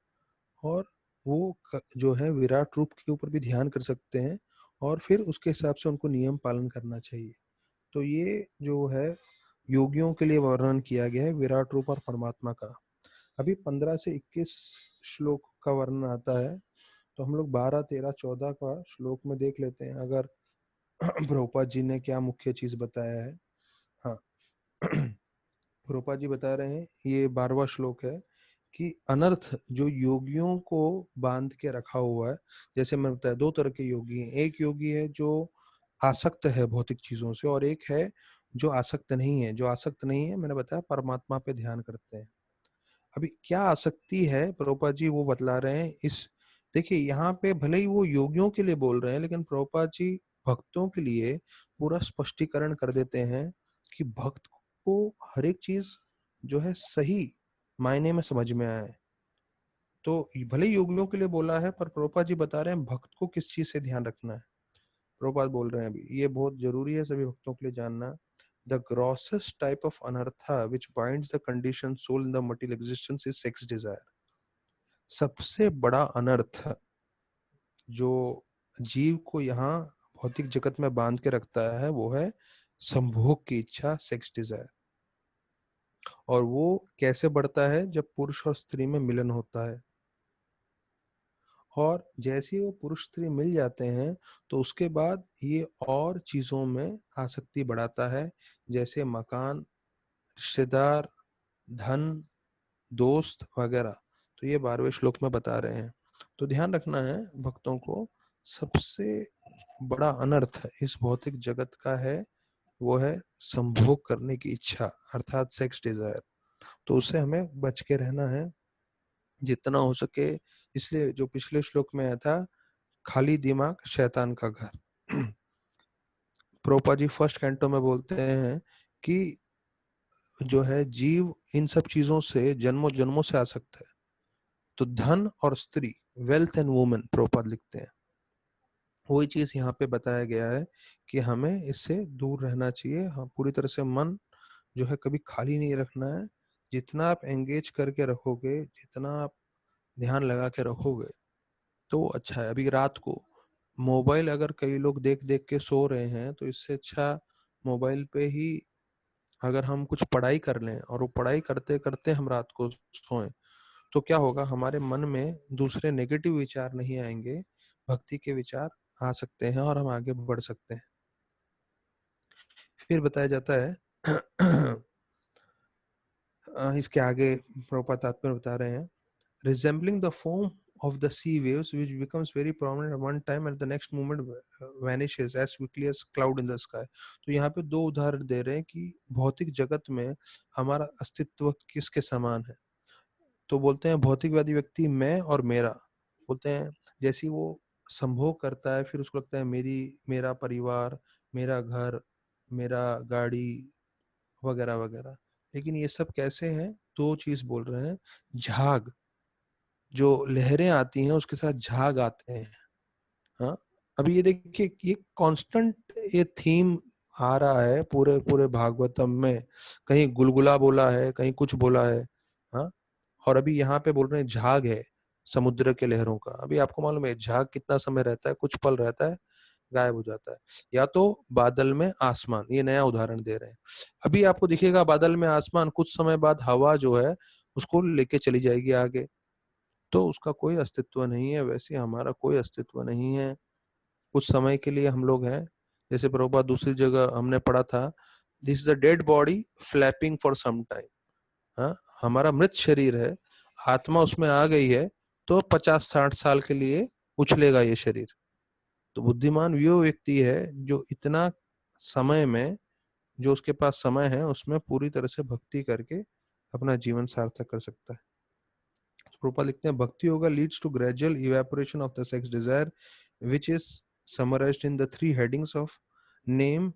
और वो जो है विराट रूप के ऊपर भी ध्यान कर सकते हैं, और फिर उसके हिसाब से उनको नियम पालन करना चाहिए। तो ये जो है योगियों के लिए वर्णन किया गया है विराट रूप और परमात्मा का। अभी 15 से 21 श्लोक का वर्णन आता है, तो हम लोग 12, 13, 14 का श्लोक में देख लेते हैं अगर प्रभुपाद जी ने क्या मुख्य चीज बताया है। हाँ, प्रभुपाद जी बता रहे हैं, ये 12वां श्लोक है कि अनर्थ जो योगियों को बांध के रखा हुआ है। जैसे मैंने बताया दो तरह के योगी हैं, एक योगी है जो आसक्त है भौतिक चीजों से, और एक है जो आसक्त नहीं है। जो आसक्त नहीं है मैंने बताया परमात्मा पे ध्यान करते हैं। अभी क्या आसक्ति है प्रभुपाद जी वो बतला रहे हैं इस, देखिए यहाँ पे भले ही वो योगियों के लिए बोल रहे हैं लेकिन प्रभुपाद जी भक्तों के लिए पूरा स्पष्टीकरण कर देते हैं कि भक्त को हर एक चीज जो है सही मायने में समझ में आए। तो भले ही योगियों के लिए बोला है पर प्रभुपाद जी बता रहे हैं भक्त को किस चीज से ध्यान रखना है। प्रभुपाद बोल रहे हैं अभी ये बहुत जरूरी है सभी भक्तों के लिए जानना The grossest type of anartha which binds the conditioned soul in the material existence is sex desire. सबसे बड़ा अनर्थ जो जीव को यहाँ भौतिक जगत में बांध के रखता है वो है संभोग की इच्छा, सेक्स डिजायर। और वो कैसे बढ़ता है? जब पुरुष और स्त्री में मिलन होता है, और जैसे ही वो पुरुष स्त्री मिल जाते हैं तो उसके बाद ये और चीजों में आसक्ति बढ़ाता है, जैसे मकान, रिश्तेदार, धन, दोस्त वगैरह। तो ये 12वें श्लोक में बता रहे हैं। तो ध्यान रखना है भक्तों को, सबसे बड़ा अनर्थ इस भौतिक जगत का है वो है संभोग करने की इच्छा, अर्थात सेक्स डिजायर। तो उससे हमें बच के रहना है जितना हो सके। इसलिए जो पिछले श्लोक में आया था, खाली दिमाग शैतान का घर। प्रोपा जी फर्स्ट कैंटो में बोलते हैं कि जो है जीव इन सब चीजों से जन्मों जन्मों से आ सकता है। तो धन और स्त्री, वेल्थ एंड वुमेन, प्रोपद लिखते हैं, वही चीज यहाँ पे बताया गया है कि हमें इससे दूर रहना चाहिए। हाँ, पूरी तरह से मन जो है कभी खाली नहीं रखना है। जितना आप एंगेज करके रखोगे, जितना आप ध्यान लगा के रखोगे तो अच्छा है। अभी रात को मोबाइल अगर कई लोग देख देख के सो रहे हैं तो इससे अच्छा मोबाइल पे ही अगर हम कुछ पढ़ाई कर लें और वो पढ़ाई करते करते हम रात को सोएं तो क्या होगा, हमारे मन में दूसरे नेगेटिव विचार नहीं आएंगे, भक्ति के विचार आ सकते हैं और हम आगे बढ़ सकते हैं। फिर बताया जाता है इसके आगे प्रभुपाद तात्पर्य बता रहे हैं, resembling the foam of the sea waves which becomes very prominent at one time and the next moment vanishes as quickly as cloud in the sky। तो यहाँ पे दो उदाहरण दे रहे हैं कि भौतिक जगत में हमारा अस्तित्व किसके समान है। तो बोलते हैं भौतिकवादी व्यक्ति मैं और मेरा, बोलते हैं जैसे वो संभोग करता है फिर उसको लगता है मेरा परिवार, मेरा घर, मेरा गाड़ी वगैरह वगैरह। लेकिन ये सब कैसे है? दो चीज बोल रहे हैं, झाग, जो लहरें आती हैं उसके साथ झाग आते हैं। हाँ, अभी ये देखिए, ये कांस्टेंट ये थीम आ रहा है पूरे पूरे भागवतम में। कहीं गुलगुला बोला है, कहीं कुछ बोला है। हाँ, और अभी यहाँ पे बोल रहे हैं झाग है समुद्र के लहरों का। अभी आपको मालूम है झाग कितना समय रहता है? कुछ पल रहता है, गायब हो जाता है। या तो बादल में आसमान, ये नया उदाहरण दे रहे हैं। अभी आपको दिखेगा बादल में आसमान, कुछ समय बाद हवा जो है उसको लेके चली जाएगी आगे, तो उसका कोई अस्तित्व नहीं है। वैसे हमारा कोई अस्तित्व नहीं है, कुछ समय के लिए हम लोग हैं। जैसे प्रभुपाद दूसरी जगह हमने पढ़ा था, this is a dead body flapping for some time. हाँ, हमारा मृत शरीर है, आत्मा उसमें आ गई है तो 50-60 साल के लिए उछलेगा ये शरीर। तो बुद्धिमान वो व्यक्ति है जो इतना समय में, जो उसके पास समय है उसमें पूरी तरह से भक्ति करके अपना जीवन सार्थक कर सकता है। प्रोपा लिखते हैं, bhakti yoga leads to gradual evaporation of the sex desire which is summarized in the three headings of name,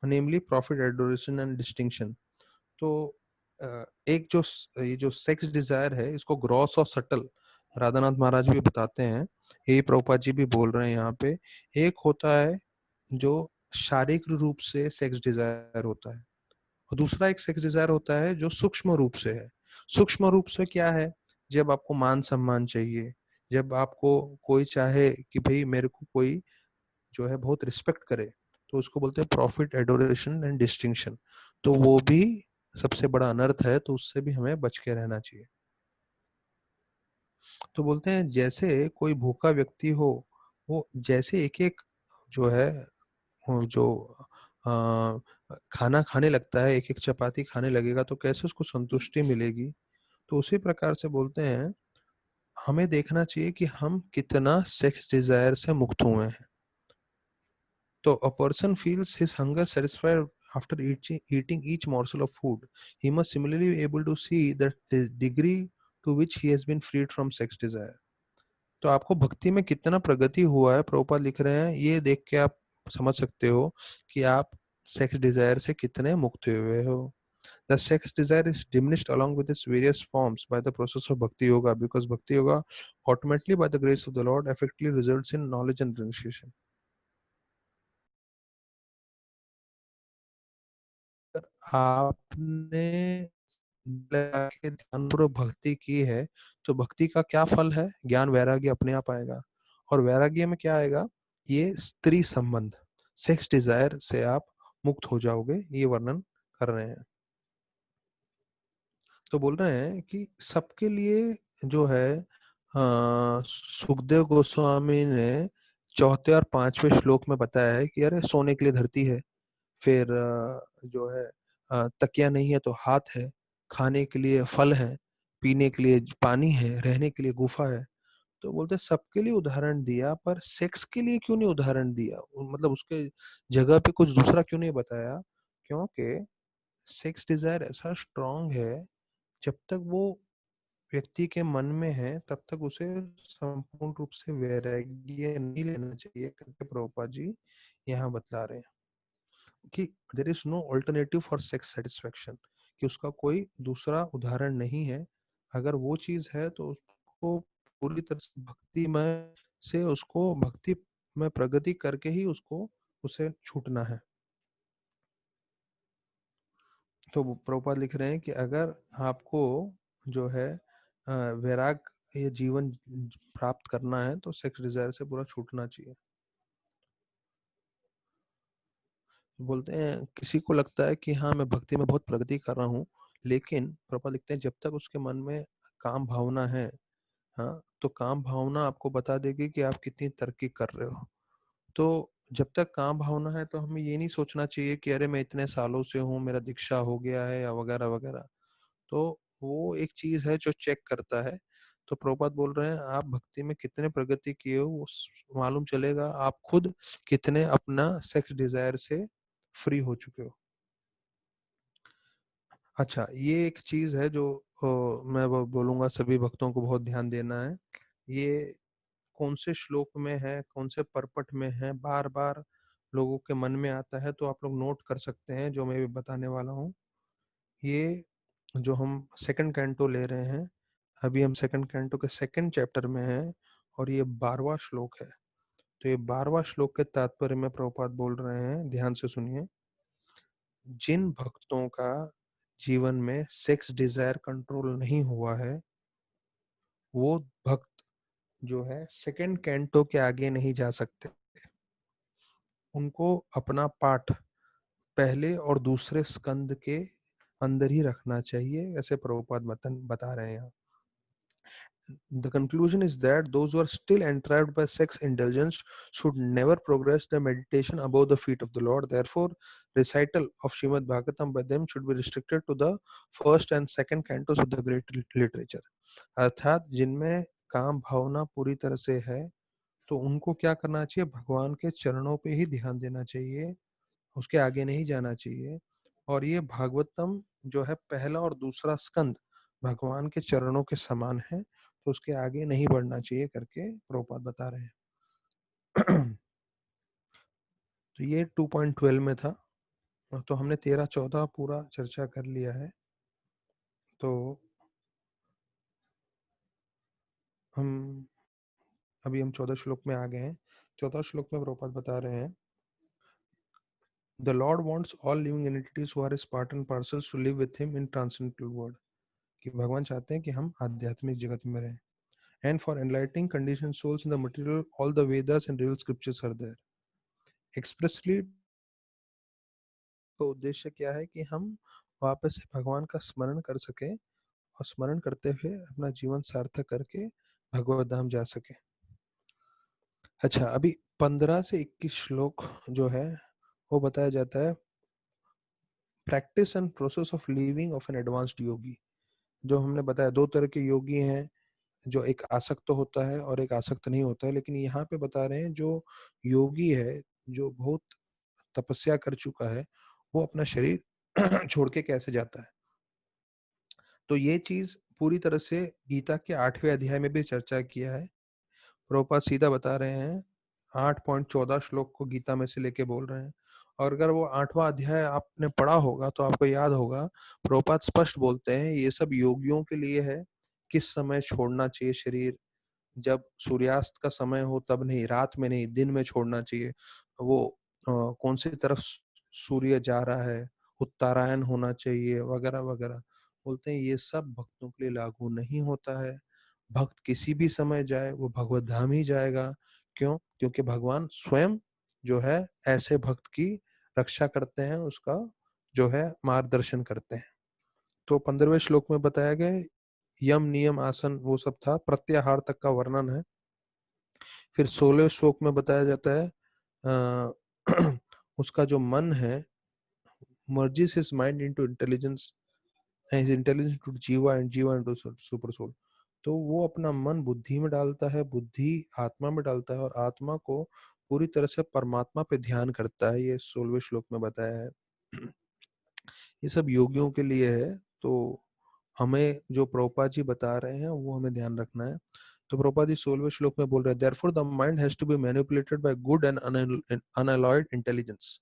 namely profit, adoration and distinction। तो एक जो ये जो सेक्स डिजायर है इसको ग्रॉस और सटल राधानाथ महाराज भी बताते हैं, यही प्रभुपाद जी भी बोल रहे हैं यहाँ पे। एक होता है जो शारीरिक रूप से सेक्स डिजायर होता है, और दूसरा एक सेक्स डिजायर होता है जो सूक्ष्म रूप से है। सूक्ष्म रूप से क्या है? जब आपको मान सम्मान चाहिए, जब आपको कोई चाहे कि भाई मेरे को कोई जो है बहुत रिस्पेक्ट करे, तो उसको बोलते हैं प्रॉफिट, एडोरेशन एंड डिस्टिंक्शन। तो वो भी सबसे बड़ा अनर्थ है, तो उससे भी हमें बच के रहना चाहिए। तो बोलते हैं जैसे कोई भूखा व्यक्ति हो, वो जैसे एक एक जो है वो जो खाना खाने लगता है, एक एक चपाती खाने लगेगा तो कैसे उसको संतुष्टि मिलेगी। तो उसी प्रकार से बोलते हैं हमें देखना चाहिए कि हम कितना सेक्स डिजायर से मुक्त हुए हैं। तो a person feels his hunger satisfied after eating each morsel of food. He must similarly be able to see the degree to which he has been freed from sex desire। तो आपको भक्ति में कितना प्रगति हुआ है, प्रभुपाद लिख रहे हैं, ये देख के आप समझ सकते हो कि आप सेक्स डिजायर से कितने मुक्त हुए हो। The sex desire is diminished along with its various forms by the process of bhakti yoga, because bhakti yoga ultimately by the grace of the Lord effectively results in knowledge and renunciation। आपने लगा के ध्यानपूर्वक भक्ति की है, तो भक्ति का क्या फल है? ज्ञान वैराग्य अपने आप आएगा। और वैराग्य में क्या आएगा? ये स्त्री संबंध, सेक्स डिजायर से आप मुक्त हो जाओगे, ये वर्णन कर रहे हैं। तो बोल रहे हैं कि सबके लिए जो है सुखदेव गोस्वामी ने चौथे और पांचवें श्लोक में बताया है कि अरे सोने के लिए धरती है, फिर जो है तकिया नहीं है तो हाथ है, खाने के लिए फल है, पीने के लिए पानी है, रहने के लिए गुफा है। तो बोलते हैं सबके लिए उदाहरण दिया, पर सेक्स के लिए क्यों नहीं उदाहरण दिया? मतलब उसके जगह पे कुछ दूसरा क्यों नहीं बताया? क्योंकि सेक्स डिजायर ऐसा स्ट्रांग है, जब तक वो व्यक्ति के मन में है तब तक उसे संपूर्ण रूप से वैराग्य नहीं लेना चाहिए करके प्रभुपाद जी यहाँ बतला रहे हैं कि there is no alternative for sex satisfaction, कि उसका कोई दूसरा उदाहरण नहीं है। अगर वो चीज है तो उसको पूरी तरह से भक्ति में से उसको भक्ति में प्रगति करके ही उसको उसे छूटना है। तो प्रभुपाद लिख रहे हैं कि अगर आपको जो है वैराग ये जीवन प्राप्त करना है तो सेक्स डिजायर से पूरा छूटना चाहिए। बोलते हैं किसी को लगता है कि हाँ मैं भक्ति में बहुत प्रगति कर रहा हूँ, लेकिन प्रभुपाद लिखते हैं जब तक उसके मन में काम भावना है, हाँ, तो काम भावना आपको बता देगी कि आप कितनी तरक्की कर रहे हो। तो जब तक काम भावना है तो हमें ये नहीं सोचना चाहिए कि अरे मैं इतने सालों से हूँ, मेरा दीक्षा हो गया है या वगैरह वगैरह। तो वो एक चीज है जो चेक करता है। तो प्रभुपाद बोल रहे हैं आप भक्ति में कितने प्रगति किए हो वो मालूम चलेगा आप खुद कितने अपना सेक्स डिजायर से फ्री हो चुके हो। अच्छा, ये एक चीज है जो मैं वो बोलूंगा सभी भक्तों को बहुत ध्यान देना है। ये कौन से श्लोक में है, कौन से परपट में है, बार बार लोगों के मन में आता है, तो आप लोग नोट कर सकते हैं जो मैं भी बताने वाला हूँ। ये जो हम सेकंड कैंटो ले रहे हैं, अभी हम सेकंड कैंटो के सेकंड चैप्टर में हैं, और ये 12वां श्लोक है। तो ये 12वां श्लोक के तात्पर्य में प्रभुपाद बोल रहे हैं, ध्यान से सुनिए। जिन भक्तों का जीवन में सेक्स डिजायर कंट्रोल नहीं हुआ है, वो भक्त जो है सेकंड कैंटो के आगे नहीं जा सकते। उनको अपना पाठ पहले और दूसरे स्कंद के अंदर ही रखना चाहिए, ऐसे प्रभुपाद बता रहे हैं। The conclusion is that those who are still entrapped by sex indulgence should never progress their meditation above the feet of the Lord. Therefore, recital of Srimad Bhagavatam by them should be restricted to the first and second cantos of the great literature. अर्थात जिनमें काम भावना पूरी तरह से है, तो उनको क्या करना चाहिए? भगवान के चरणों पे ही ध्यान देना चाहिए, उसके आगे नहीं जाना चाहिए। और ये भागवतम जो है पहला और दूसरा स्कंद भगवान के चरणों के समान है, तो उसके आगे नहीं बढ़ना चाहिए करके प्रभुपाद बता रहे हैं। तो ये 2.12 में था। तो हमने 13-14 पूरा चर्चा कर लिया है। तो हम अभी हम 14 श्लोक में आ गए हैं। 14 श्लोक में प्रभुपाद बता रहे हैं, The Lord wants all living entities who are his part and parcels to live with him in transcendental world. कि भगवान चाहते हैं कि हम आध्यात्मिक जगत में रहें। And for enlightening conditioned souls in the material, all the Vedas and real scriptures are there. Expressly तो उद्देश्य क्या है कि हम वापस से भगवान का स्मरण कर सके, और स्मरण करते हुए अपना जीवन सार्थक करके भगवत धाम जा सके। अच्छा, अभी 15 से 21 श्लोक जो है वो बताया जाता है practice and process of living of an advanced yogi. जो हमने बताया दो तरह के योगी हैं, जो एक आसक्त होता है और एक आसक्त नहीं होता है। लेकिन यहाँ पे बता रहे हैं जो योगी है, जो बहुत तपस्या कर चुका है, वो अपना शरीर छोड़ के कैसे जाता है। तो ये चीज पूरी तरह से गीता के 8वें अध्याय में भी चर्चा किया है। प्रभुपाद सीधा बता रहे हैं, 8.14 श्लोक को गीता में से लेके बोल रहे हैं। और अगर वो 8वां अध्याय आपने पढ़ा होगा तो आपको याद होगा, प्रभुपाद स्पष्ट बोलते हैं ये सब योगियों के लिए है। किस समय छोड़ना चाहिए शरीर? जब सूर्यास्त का समय हो तब नहीं, रात में नहीं, दिन में छोड़ना चाहिए। वो कौन सी तरफ सूर्य जा रहा है, उत्तरायण होना चाहिए वगैरह वगैरह। बोलते हैं ये सब भक्तों के लिए लागू नहीं होता है। भक्त किसी भी समय जाए वो भगवत धाम ही जाएगा। क्यों? क्योंकि भगवान स्वयं जो है ऐसे भक्त की रक्षा करते हैं, उसका जो है मार्गदर्शन करते हैं। तो 15वें श्लोक में बताया गया यम नियम आसन वो सब था, प्रत्याहार तक का वर्णन है। फिर 16वें श्लोक में बताया जाता है उसका जो मन है, merges his mind into intelligence and his intelligence into जीवा and जीवा into सुपर सोल। तो वो अपना मन बुद्धि में डालता है, बुद्धि आत्मा में डालता है और आत्मा को पूरी तरह से परमात्मा पे ध्यान करता है। ये 16वें श्लोक में बताया है। ये सब योगियों के लिए है। तो हमें जो प्रभुपाद जी बता रहे हैं वो हमें ध्यान रखना है। तो प्रभुपाद जी 16वें श्लोक में बोल रहे हैं therefore the mind has to be manipulated by good and unalloyed intelligence।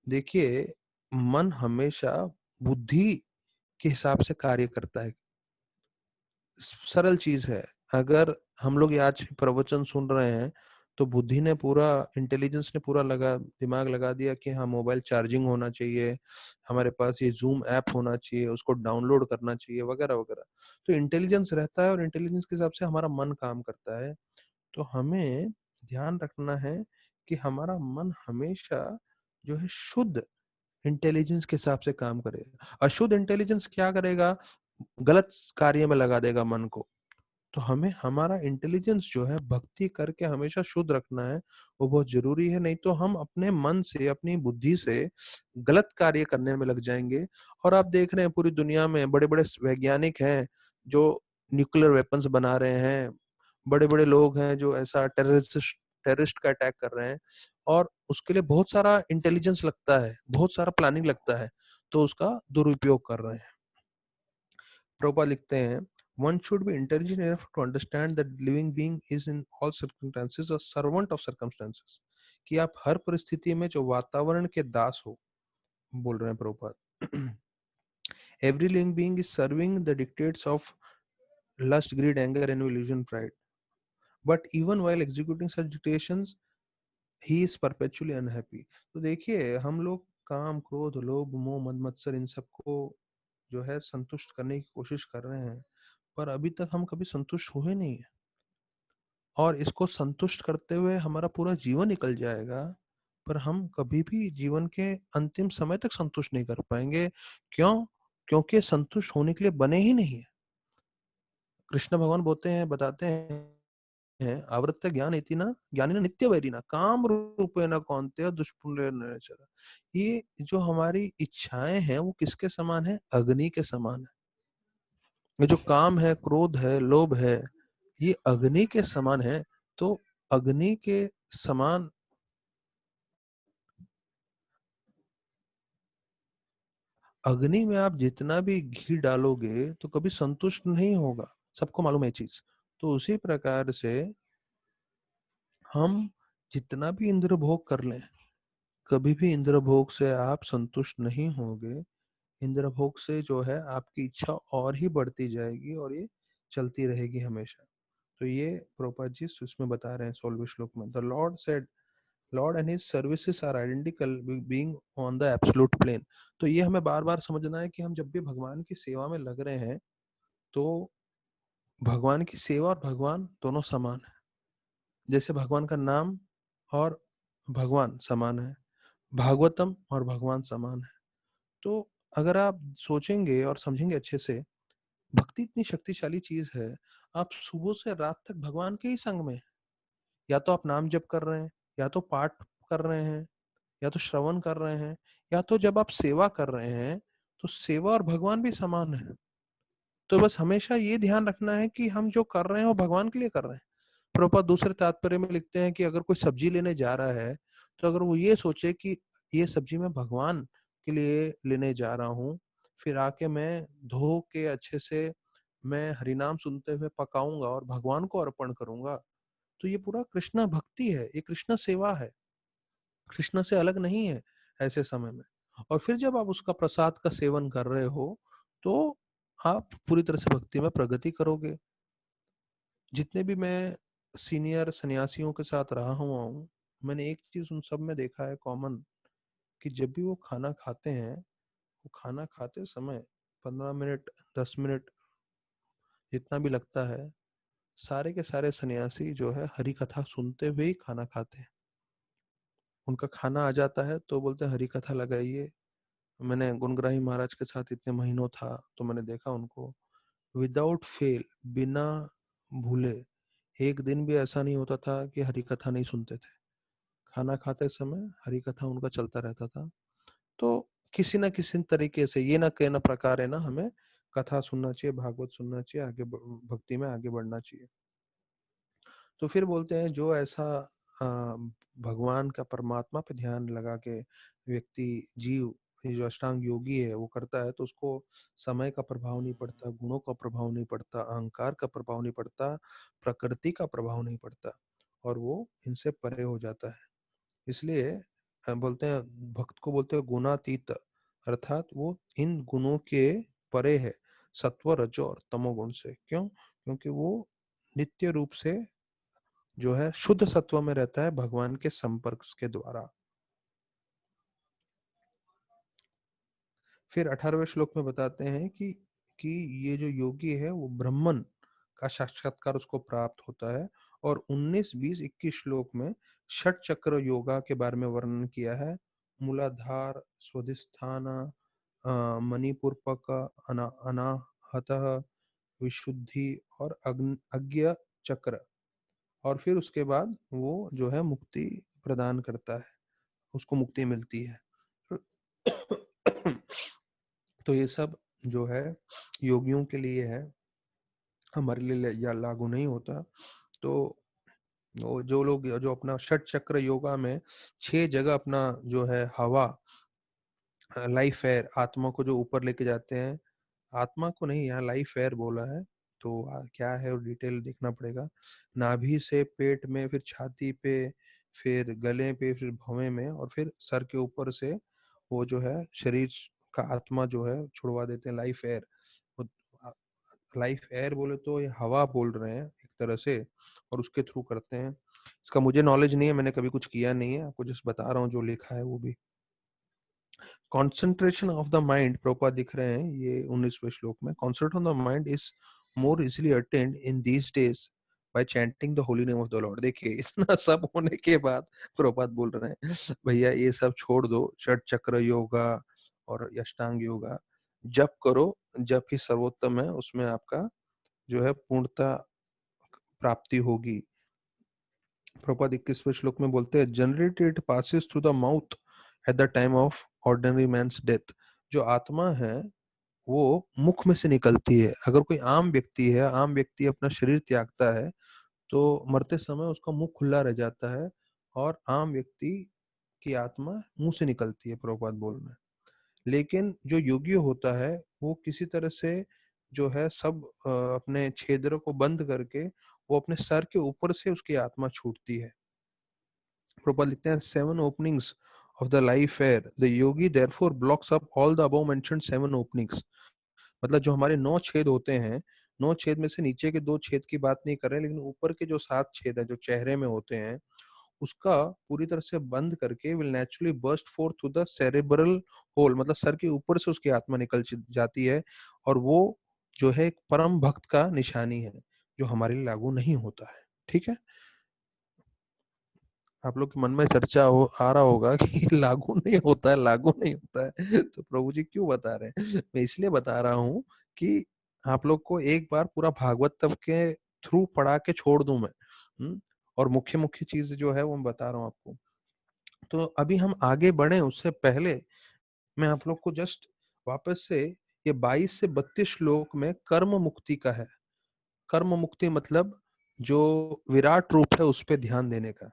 देखिए, मन हमेशा बुद्धि के हिसाब से कार्य करता है। सरल चीज है। अगर हम लोग आज प्रवचन सुन रहे हैं तो बुद्धि ने पूरा, इंटेलिजेंस ने पूरा दिमाग लगा दिया कि हाँ मोबाइल चार्जिंग होना चाहिए, हमारे पास ये जूम ऐप होना चाहिए, उसको डाउनलोड करना चाहिए वगैरह वगैरह। तो इंटेलिजेंस रहता है और इंटेलिजेंस के हिसाब से हमारा मन काम करता है। तो हमें ध्यान रखना है कि हमारा मन हमेशा जो है शुद्ध इंटेलिजेंस के हिसाब से काम करेगा। अशुद्ध इंटेलिजेंस क्या करेगा? गलत कार्य में लगा देगा मन को। तो हमें हमारा इंटेलिजेंस जो है भक्ति करके हमेशा शुद्ध रखना है, वो बहुत जरूरी है। नहीं तो हम अपने मन से, अपनी बुद्धि से गलत कार्य करने में लग जाएंगे। और आप देख रहे हैं पूरी दुनिया में बड़े बड़े वैज्ञानिक हैं जो न्यूक्लियर वेपन्स बना रहे हैं, बड़े बड़े लोग हैं जो ऐसा टेररिस्ट का अटैक कर रहे हैं, और उसके लिए बहुत सारा इंटेलिजेंस लगता है, बहुत सारा प्लानिंग लगता है, तो उसका दुरुपयोग कर रहे हैं। प्रभुपाद लिखते हैं one should be intelligent enough to understand that living being is in all circumstances a servant of circumstances। कि आप हर परिस्थिति में जो वातावरण के दास हो, बोल रहे हैं Prabhupada. every living being is serving the dictates of lust, greed, anger, and illusion, pride, but even while executing such dictations he is perpetually unhappy। तो देखिए, हम लोग काम, क्रोध, लोभ, मोह, मद मत्सर इन सबको जो है संतुष्ट करने की कोशिश कर रहे हैं, पर अभी तक हम कभी संतुष्ट हुए नहीं है। और इसको संतुष्ट करते हुए हमारा पूरा जीवन निकल जाएगा, पर हम कभी भी जीवन के अंतिम समय तक संतुष्ट नहीं कर पाएंगे। क्यों? क्योंकि संतुष्ट होने के लिए बने ही नहीं है। कृष्ण भगवान बोलते हैं, बताते हैं आवृत्त ज्ञान इति न ज्ञानी न नित्य वैरिना काम रूपे न कौन्तेय दुष्पुण्य नचर। ये जो हमारी इच्छाएं हैं वो किसके समान है? अग्नि के समान है। ये जो काम है, क्रोध है, लोभ है, ये अग्नि के समान है। तो अग्नि के समान अग्नि में आप जितना भी घी डालोगे तो कभी संतुष्ट नहीं होगा, सबको मालूम है ये चीज। तो उसी प्रकार से हम जितना भी इंद्र भोग कर लें, कभी भी इंद्र भोग से आप संतुष्ट नहीं होगे। इंद्र भोग से जो है आपकी इच्छा और ही बढ़ती जाएगी और ये चलती रहेगी हमेशा। तो ये प्रभुपाद जी इसमें बता रहे हैं 16वें श्लोक में। The lord said lord and his services are identical being on the absolute plane. तो ये हमें बार बार समझना है कि हम जब भी भगवान की सेवा में लग रहे हैं तो भगवान की सेवा और भगवान दोनों समान है। जैसे भगवान का नाम और भगवान समान है, भागवतम और भगवान समान है। तो अगर आप सोचेंगे और समझेंगे अच्छे से, भक्ति इतनी शक्तिशाली चीज है। आप सुबह से रात तक भगवान के ही संग में, या तो आप नाम जप कर रहे हैं, या तो पाठ कर रहे हैं, या तो श्रवण कर रहे हैं, या तो जब आप सेवा कर रहे हैं, तो सेवा और भगवान भी समान है। तो बस हमेशा ये ध्यान रखना है कि हम जो कर रहे हैं वो भगवान के लिए कर रहे हैं। प्रभुपाद दूसरे तात्पर्य में लिखते हैं कि अगर कोई सब्जी लेने जा रहा है, तो अगर वो ये सोचे कि ये सब्जी मैं भगवान के लिए लेने जा रहा हूँ, फिर आके मैं धो के अच्छे से मैं हरिनाम सुनते हुए पकाऊंगा और भगवान को अर्पण करूंगा, तो ये पूरा कृष्णा भक्ति है, ये कृष्ण सेवा है, कृष्ण से अलग नहीं है ऐसे समय में। और फिर जब आप उसका प्रसाद का सेवन कर रहे हो तो आप पूरी तरह से भक्ति में प्रगति करोगे। जितने भी मैं सीनियर सन्यासियों के साथ रहा हुआ हूँ, मैंने एक चीज उन सब में देखा है कॉमन, कि जब भी वो खाना खाते हैं वो खाना खाते समय 15 मिनट 10 मिनट जितना भी लगता है, सारे के सारे सन्यासी जो है हरि कथा सुनते हुए ही खाना खाते हैं। उनका खाना आ जाता है तो बोलते हैं हरि कथा लगाइए। मैंने गुणग्राही महाराज के साथ इतने महीनों था तो मैंने देखा उनको विदाउट फेल, बिना भूले, एक दिन भी ऐसा नहीं होता था कि हरि कथा नहीं सुनते थे। खाना खाते समय हरि कथा उनका चलता रहता था। तो किसी ना किसी तरीके से ये ना कहना प्रकार है ना, हमें कथा सुनना चाहिए, भागवत सुनना चाहिए, भक्ति में आगे बढ़ना चाहिए। तो फिर बोलते हैं जो ऐसा अ, भगवान का परमात्मा पे ध्यान लगा के व्यक्ति जीव, ये जो अष्टांग योगी है वो करता है, तो उसको समय का प्रभाव नहीं पड़ता, गुणों का प्रभाव नहीं पड़ता, अहंकार का प्रभाव नहीं पड़ता, प्रकृति का प्रभाव नहीं पड़ता, और वो इनसे परे हो जाता है। इसलिए बोलते हैं भक्त को बोलते हैं गुणातीत, अर्थात वो इन गुणों के परे है, सत्व रजो और तमोगुण से। क्यों? क्योंकि वो नित्य रूप से जो है शुद्ध सत्व में रहता है भगवान के संपर्क के द्वारा। फिर 18वें श्लोक में बताते हैं कि ये जो योगी है वो ब्रह्मन का साक्षात्कार उसको प्राप्त होता है। और 19, 20, 21 श्लोक में षट चक्र योगा के बारे में वर्णन किया है। मूलाधार, स्वाधिष्ठान, मणिपुरपक, अनाहत, विशुद्धि और अज्ञ चक्र। और फिर उसके बाद वो जो है मुक्ति प्रदान करता है, उसको मुक्ति मिलती है। तो ये सब जो है योगियों के लिए है, हमारे लिए या लागू नहीं होता। तो वो जो लोग जो अपना षट चक्र योगा में 6 जगह अपना जो है हवा, लाइफ एयर, आत्मा को जो ऊपर लेके जाते हैं, आत्मा को नहीं, यहाँ लाइफ एयर बोला है। तो क्या है वो डिटेल देखना पड़ेगा। नाभि से पेट में, फिर छाती पे, फिर गले पे, फिर भौं में, और फिर सर के ऊपर से वो जो है शरीर का आत्मा जो है छुड़वा देते हैं, लाइफ एयर। लाइफ एयर बोले तो ये हवा बोल रहे हैं एक तरह से, और उसके थ्रू करते हैं। इसका मुझे नॉलेज नहीं है, मैंने कभी कुछ किया नहीं है, आपको जस्ट बता रहा हूँ जो लिखा है वो भी। Concentration of the mind, Prabhupada दिख रहे हैं ये 19वें श्लोक में, concentrate on the mind is more easily attend in these days by chanting the holy name of the Lord. देखिए इतना सब होने के बाद प्रभुपाद बोल रहे हैं भैया ये सब छोड़ दो, षट चक्र योगा और अष्टांग योगा जप करो, जप ही सर्वोत्तम है, उसमें आपका जो है पूर्णता प्राप्ति होगी। प्रभुपाद 21वें श्लोक में बोलते हैं generally it passes through the mouth at the time of ordinary man's death. जो आत्मा है वो मुख में से निकलती है। अगर कोई आम व्यक्ति है, आम व्यक्ति अपना शरीर त्यागता है तो मरते समय उसका मुख खुला रह जाता है, और आम व्यक्ति की आत्मा मुंह से निकलती है, प्रभुपाद बोल रहे हैं। लेकिन जो योगी होता है वो किसी तरह से जो है सब अपने छेदों को बंद करके वो अपने सर के ऊपर से उसकी आत्मा छूटती है। प्रभुपाद लिखते हैं 7 openings of the life air, the yogi therefore blocks up all the above mentioned 7 openings। मतलब जो हमारे 9 छेद होते हैं, 9 छेद में से नीचे के 2 छेद की बात नहीं कर रहे हैं, लेकिन ऊपर के जो 7 छेद है जो चेहरे में होते हैं उसका पूरी तरह से बंद करके will naturally burst forth through the cerebral hole, मतलब सर के ऊपर से उसकी आत्मा निकल जाती है। और वो जो है एक परम भक्त का निशानी है, जो हमारे लिए लागू नहीं होता है। ठीक है, आप लोग के मन में चर्चा हो आ रहा होगा कि लागू नहीं होता है, लागू नहीं होता है तो प्रभु जी क्यों बता रहे हैं? मैं इसलिए बता रहा हूँ कि आप लोग को एक बार पूरा भागवत के थ्रू पढ़ा के छोड़ दूं मैं। और मुख्य मुख्य चीज जो है वो मैं बता रहा हूँ आपको। तो अभी हम आगे बढ़े उससे पहले मैं आप लोग को जस्ट वापस से ये 22 से 32 श्लोक में कर्म मुक्ति का है। कर्म मुक्ति मतलब जो विराट रूप है उस पर ध्यान देने का।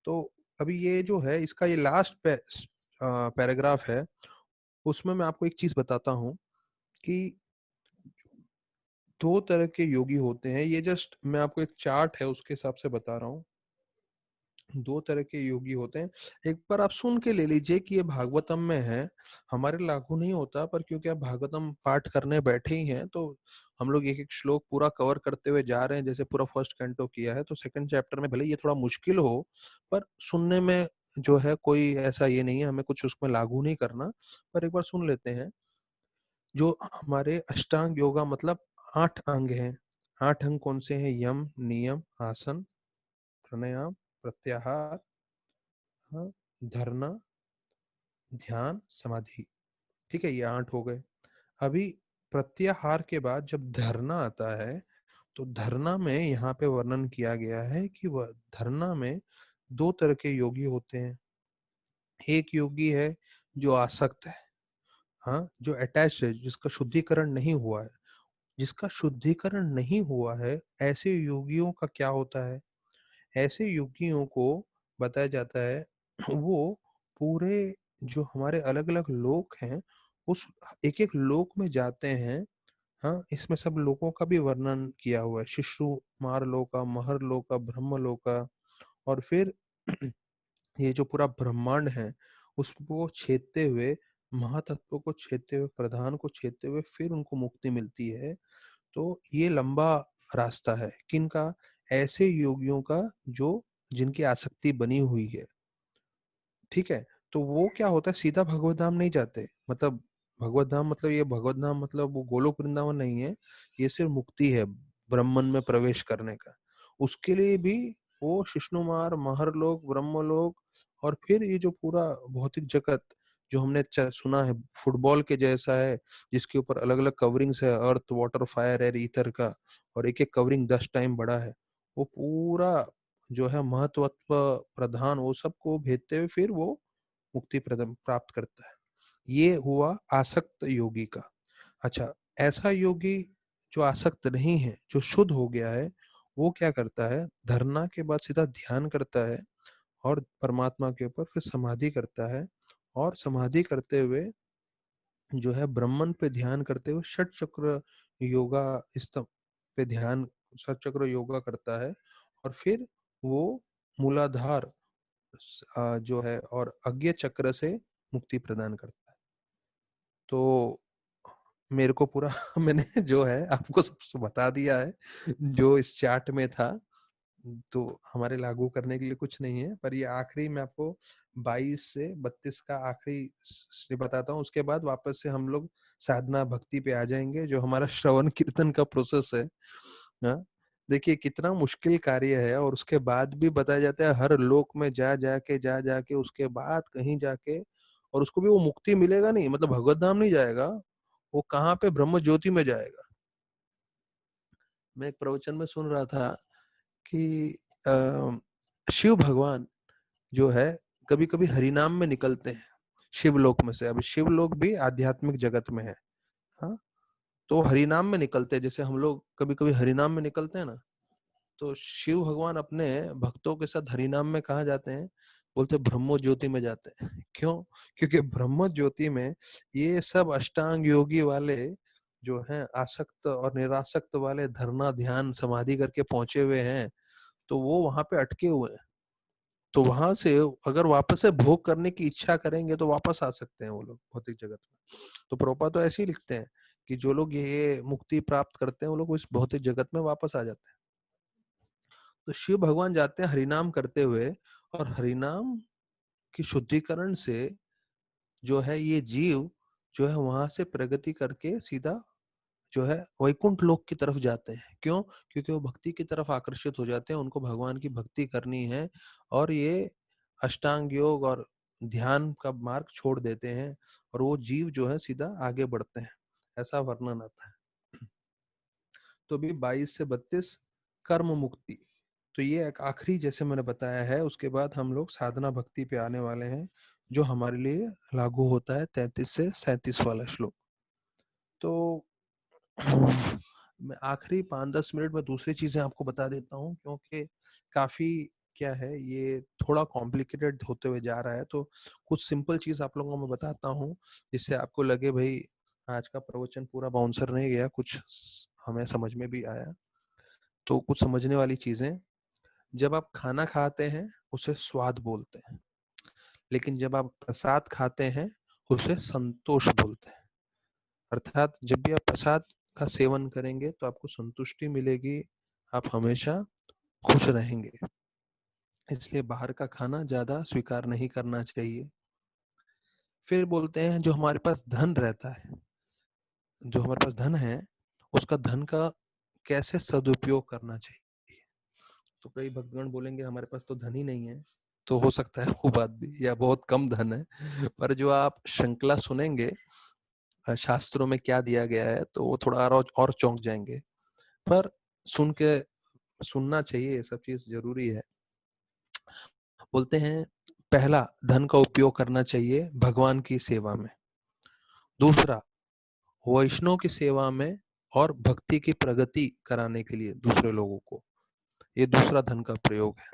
तो अभी ये जो है इसका ये लास्ट पैराग्राफ है, उसमें मैं आपको एक चीज बताता हूँ कि 2 तरह के योगी होते हैं। ये जस्ट मैं आपको एक चार्ट है उसके हिसाब से बता रहा हूँ। 2 तरह के योगी होते हैं। एक बार आप सुन के ले लीजिए कि ये भागवतम में है, हमारे लागू नहीं होता, पर क्योंकि आप भागवतम पाठ करने बैठे ही हैं तो हम लोग एक एक श्लोक पूरा कवर करते हुए जा रहे हैं। जैसे पूरा फर्स्ट कैंटो किया है तो सेकंड चैप्टर में भले ये थोड़ा मुश्किल हो, पर सुनने में जो है कोई ऐसा ये नहीं है, हमें कुछ उसमें लागू नहीं करना, पर एक बार सुन लेते हैं। जो हमारे अष्टांग योगा मतलब 8 अंग हैं। 8 अंग कौन से हैं? यम, नियम, आसन, प्राणायाम, प्रत्याहार, हाँ, धरना, ध्यान, समाधि। ठीक है, ये 8 हो गए। अभी प्रत्याहार के बाद जब धरना आता है, तो धरना में यहाँ पे वर्णन किया गया है कि वह धरना में 2 तरह के योगी होते हैं। एक योगी है जो आसक्त है, हाँ, जो अटैच है, जिसका शुद्धिकरण नहीं हुआ है। जिसका शुद्धिकरण नहीं हुआ है, ऐसे योगियों का क्या होता है? ऐसे योगियों को बताया जाता है वो पूरे जो हमारे अलग-अलग लोक हैं, उस एक-एक लोक में जाते हैं। हाँ, इसमें सब लोकों का भी वर्णन किया हुआ है। शिशुमार लोका, महर लोका, ब्रह्म लोका, और फिर ये जो पूरा ब्रह्मांड है, उसको छेदते हुए, महातत्व को छेदते हुए, प्रधान को छेदते हुए फिर उनको मुक्ति मिलती है। तो ये लंबा रास्ता है किनका? ऐसे योगियों का जो जिनकी आसक्ति बनी हुई है। ठीक है, तो वो क्या होता है, सीधा भगवत धाम नहीं जाते। मतलब भगवत धाम मतलब, ये भगवत धाम मतलब वो गोलोक वृंदावन नहीं है। ये सिर्फ मुक्ति है, ब्रह्मन में प्रवेश करने का। उसके लिए भी वो शिष्णुमार, महरलोक, ब्रह्मलोक, और फिर ये जो पूरा भौतिक जगत जो हमने सुना है फुटबॉल के जैसा है, जिसके ऊपर अलग अलग कवरिंग्स है, अर्थ, वाटर, फायर, एयर, ईथर का, और एक एक कवरिंग 10 टाइम बड़ा है। वो पूरा जो है महत्वत्व प्रधान, वो सबको भेदते हुए फिर वो मुक्ति प्रदम प्राप्त करता है। ये हुआ आसक्त योगी का। अच्छा, ऐसा योगी जो आसक्त नहीं है, जो शुद्ध हो गया है, वो क्या करता है? धरना के बाद सीधा ध्यान करता है, और परमात्मा के ऊपर फिर समाधि करता है, और समाधि करते हुए जो है ब्रह्मन पे ध्यान करते हुए षट चक्र योगा स्तंभ पे ध्यान, षट चक्र योगा करता है, और फिर वो मूलाधार जो है और अज्ञे चक्र से मुक्ति प्रदान करता है। तो मेरे को पूरा मैंने जो है आपको सब बता दिया है जो इस चार्ट में था। तो हमारे लागू करने के लिए कुछ नहीं है, पर ये आखिरी मैं आपको 22 से 32 का आखिरी श्री बताता हूँ। उसके बाद वापस से हम लोग साधना भक्ति पे आ जाएंगे, जो हमारा श्रवण कीर्तन का प्रोसेस है। हाँ, देखिए कितना मुश्किल कार्य है, और उसके बाद भी बताया जाता है हर लोक में जा जाके उसके बाद कहीं जाके, और उसको भी वो मुक्ति मिलेगा नहीं, मतलब भगवत धाम नहीं जाएगा, वो कहाँ पे ब्रह्म ज्योति में जाएगा। मैं एक प्रवचन में सुन रहा था कि शिव भगवान जो है कभी कभी हरिनाम में निकलते हैं शिवलोक में से। अभी शिवलोक भी आध्यात्मिक जगत में है, हाँ, तो हरिनाम में निकलते हैं, जैसे हम लोग कभी कभी हरिनाम में निकलते हैं ना। तो शिव भगवान अपने भक्तों के साथ हरिनाम में कहाँ जाते हैं? बोलते ब्रह्मो ज्योति में जाते हैं। क्यों? क्योंकि ब्रह्म ज्योति में ये सब अष्टांग योगी वाले जो हैं, आसक्त और निरासक्त वाले, धरना ध्यान समाधि करके पहुंचे हुए हैं, तो वो वहां पे अटके हुए हैं। तो वहां से अगर वापस से भोग करने की इच्छा करेंगे तो वापस आ सकते हैं वो लोग भौतिक जगत में। तो प्रभुपाद तो ऐसे ही लिखते हैं कि जो लोग ये मुक्ति प्राप्त करते हैं वो लोग इस भौतिक जगत में वापस आ जाते हैं। तो शिव भगवान जाते हैं हरिनाम करते हुए, और हरिनाम की शुद्धिकरण से जो है ये जीव जो है वहां से प्रगति करके सीधा जो है वैकुंठ लोक की तरफ जाते हैं। क्यों? क्योंकि वो भक्ति की तरफ आकर्षित हो जाते हैं, उनको भगवान की भक्ति करनी है, और ये अष्टांग योग और ध्यान का मार्ग छोड़ देते हैं, और वो जीव जो है सीधा आगे बढ़ते हैं। ऐसा वर्णन आता है। तो अभी 22 से 32 कर्म मुक्ति। तो ये एक आखिरी जैसे मैंने बताया है, उसके बाद हम लोग साधना भक्ति पे आने वाले हैं, जो हमारे लिए लागू होता है 33 से 37 वाला श्लोक। तो मैं आखिरी 5-10 मिनट में दूसरी चीजें आपको बता देता हूँ, क्योंकि काफी क्या है, ये थोड़ा कॉम्प्लिकेटेड होते हुए जा रहा है। तो कुछ सिंपल चीज आप लोगों को मैं बताता हूँ, जिससे आपको लगे भाई आज का प्रवचन पूरा बाउंसर नहीं गया, कुछ हमें समझ में भी आया। तो कुछ समझने वाली चीजें, जब आप खाना खाते हैं उसे स्वाद बोलते हैं, लेकिन जब आप प्रसाद खाते हैं उसे संतोष बोलते हैं। अर्थात जब भी आप प्रसाद का सेवन करेंगे तो आपको संतुष्टि मिलेगी, आप हमेशा खुश रहेंगे। इसलिए बाहर का खाना ज्यादा स्वीकार नहीं करना चाहिए। फिर बोलते हैं जो हमारे पास धन रहता है, जो हमारे पास धन है उसका धन का कैसे सदुपयोग करना चाहिए। तो कई भक्तगण बोलेंगे हमारे पास तो धन ही नहीं है, तो हो सकता है वो बात भी, या बहुत कम धन है, पर जो आप श्रृंखला सुनेंगे शास्त्रों में क्या दिया गया है तो वो थोड़ा और चौंक जाएंगे। पर सुन के सुनना चाहिए, ये सब चीज जरूरी है। बोलते हैं पहला, धन का उपयोग करना चाहिए भगवान की सेवा में। दूसरा, वैष्णव की सेवा में और भक्ति की प्रगति कराने के लिए दूसरे लोगों को, ये दूसरा धन का प्रयोग है।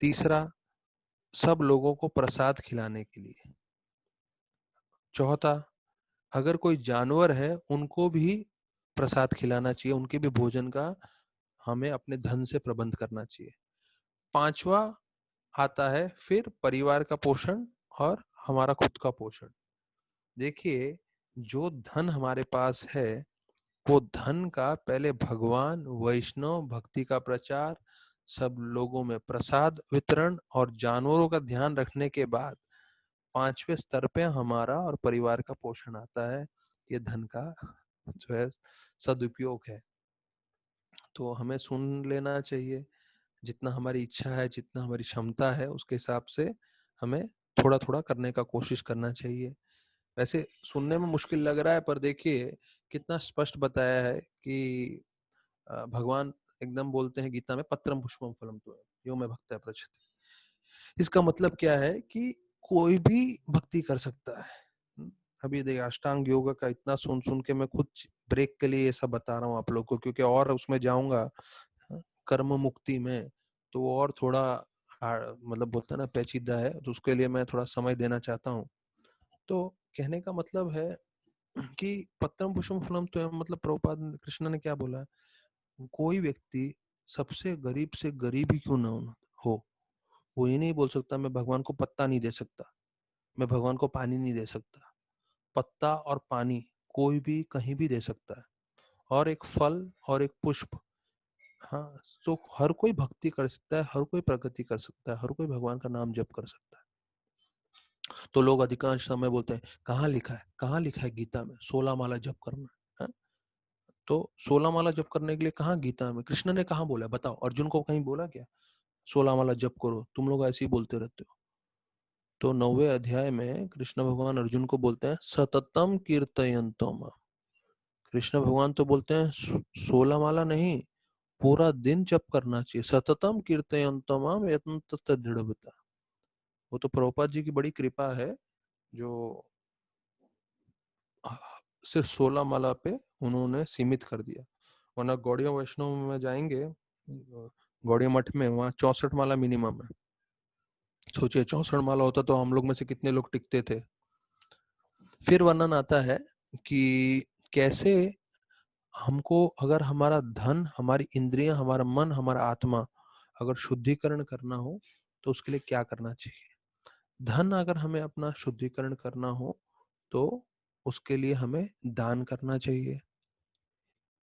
तीसरा, सब लोगों को प्रसाद खिलाने के लिए। चौथा, अगर कोई जानवर है उनको भी प्रसाद खिलाना चाहिए, उनके भी भोजन का हमें अपने धन से प्रबंध करना चाहिए। पांचवा आता है फिर परिवार का पोषण और हमारा खुद का पोषण। देखिए, जो धन हमारे पास है वो धन का पहले भगवान, वैष्णव, भक्ति का प्रचार, सब लोगों में प्रसाद वितरण और जानवरों का ध्यान रखने के बाद पांचवें स्तर पे हमारा और परिवार का पोषण आता है। ये धन का जो है सदुपयोग है। तो हमें सुन लेना चाहिए, जितना हमारी इच्छा है, जितना हमारी क्षमता है, उसके हिसाब से हमें थोड़ा थोड़ा करने का कोशिश करना चाहिए। वैसे सुनने में मुश्किल लग रहा है, पर देखिए कितना स्पष्ट बताया है कि भगवान एकदम बोलते हैं गीता में, पत्रम पुष्पम फलम तो यो में भक्त्या प्रचते। इसका मतलब क्या है कि कोई भी भक्ति कर सकता है। अभी देखिए अष्टांग योग का इतना सुन सुन के मैं खुद ब्रेक के लिए ये सब बता रहा हूँ आप लोग को, क्योंकि और उसमें जाऊंगा कर्म मुक्ति में तो वो और थोड़ा मतलब बोलते हैं ना पेचीदा है, तो उसके लिए मैं थोड़ा समय देना चाहता हूँ। तो कहने का मतलब है कि पत्रम पुष्पम फलम तो मतलब प्रभुपाद कृष्ण ने क्या बोला है, कोई व्यक्ति सबसे गरीब से गरीब ही क्यों ना हो, वो ये नहीं बोल सकता मैं भगवान को पत्ता नहीं दे सकता, मैं भगवान को पानी नहीं दे सकता। पत्ता और पानी कोई भी कहीं भी दे सकता है, और एक फल और एक पुष्प। हाँ, तो हर कोई भक्ति कर सकता है, हर कोई प्रगति कर सकता है, हर कोई भगवान का नाम जप कर सकता है। तो लोग अधिकांश समय बोलते हैं कहाँ लिखा है गीता में 16 माला जप करना है। तो 16 माला जप करने के लिए कहाँ गीता में कृष्ण ने कहाँ बोला, बताओ? अर्जुन को कहीं बोला क्या 16 माला जप करो? तुम लोग ऐसे ही बोलते रहते हो। तो 9वें अध्याय में कृष्ण भगवान अर्जुन को बोलते हैं सततम कीर्तयन्तो माम। कृष्ण भगवान तो बोलते हैं 16 माला नहीं, पूरा दिन जप करना चाहिए। सततम कीर्तयन्तो माम यत्न तत दृढ़ता। वो तो प्रभुपाद जी की बड़ी कृपा है जो सिर्फ 16 माला पे उन्होंने सीमित कर दिया। वरना गौड़िया वैष्णव में जाएंगे, गौड़िया मठ में, वहाँ 64 माला मिनिमम है। सोचिए 64 माला होता तो हम लोग में से कितने लोग टिकते थे। फिर वर्णन आता है कि कैसे हमको, अगर हमारा धन, हमारी इंद्रियां, हमारा मन, हमारा आत्मा अगर शुद्धिकरण करना हो तो उसके लिए क्या करना चाहिए। धन अगर हमें अपना शुद्धिकरण करना हो तो उसके लिए हमें दान करना चाहिए।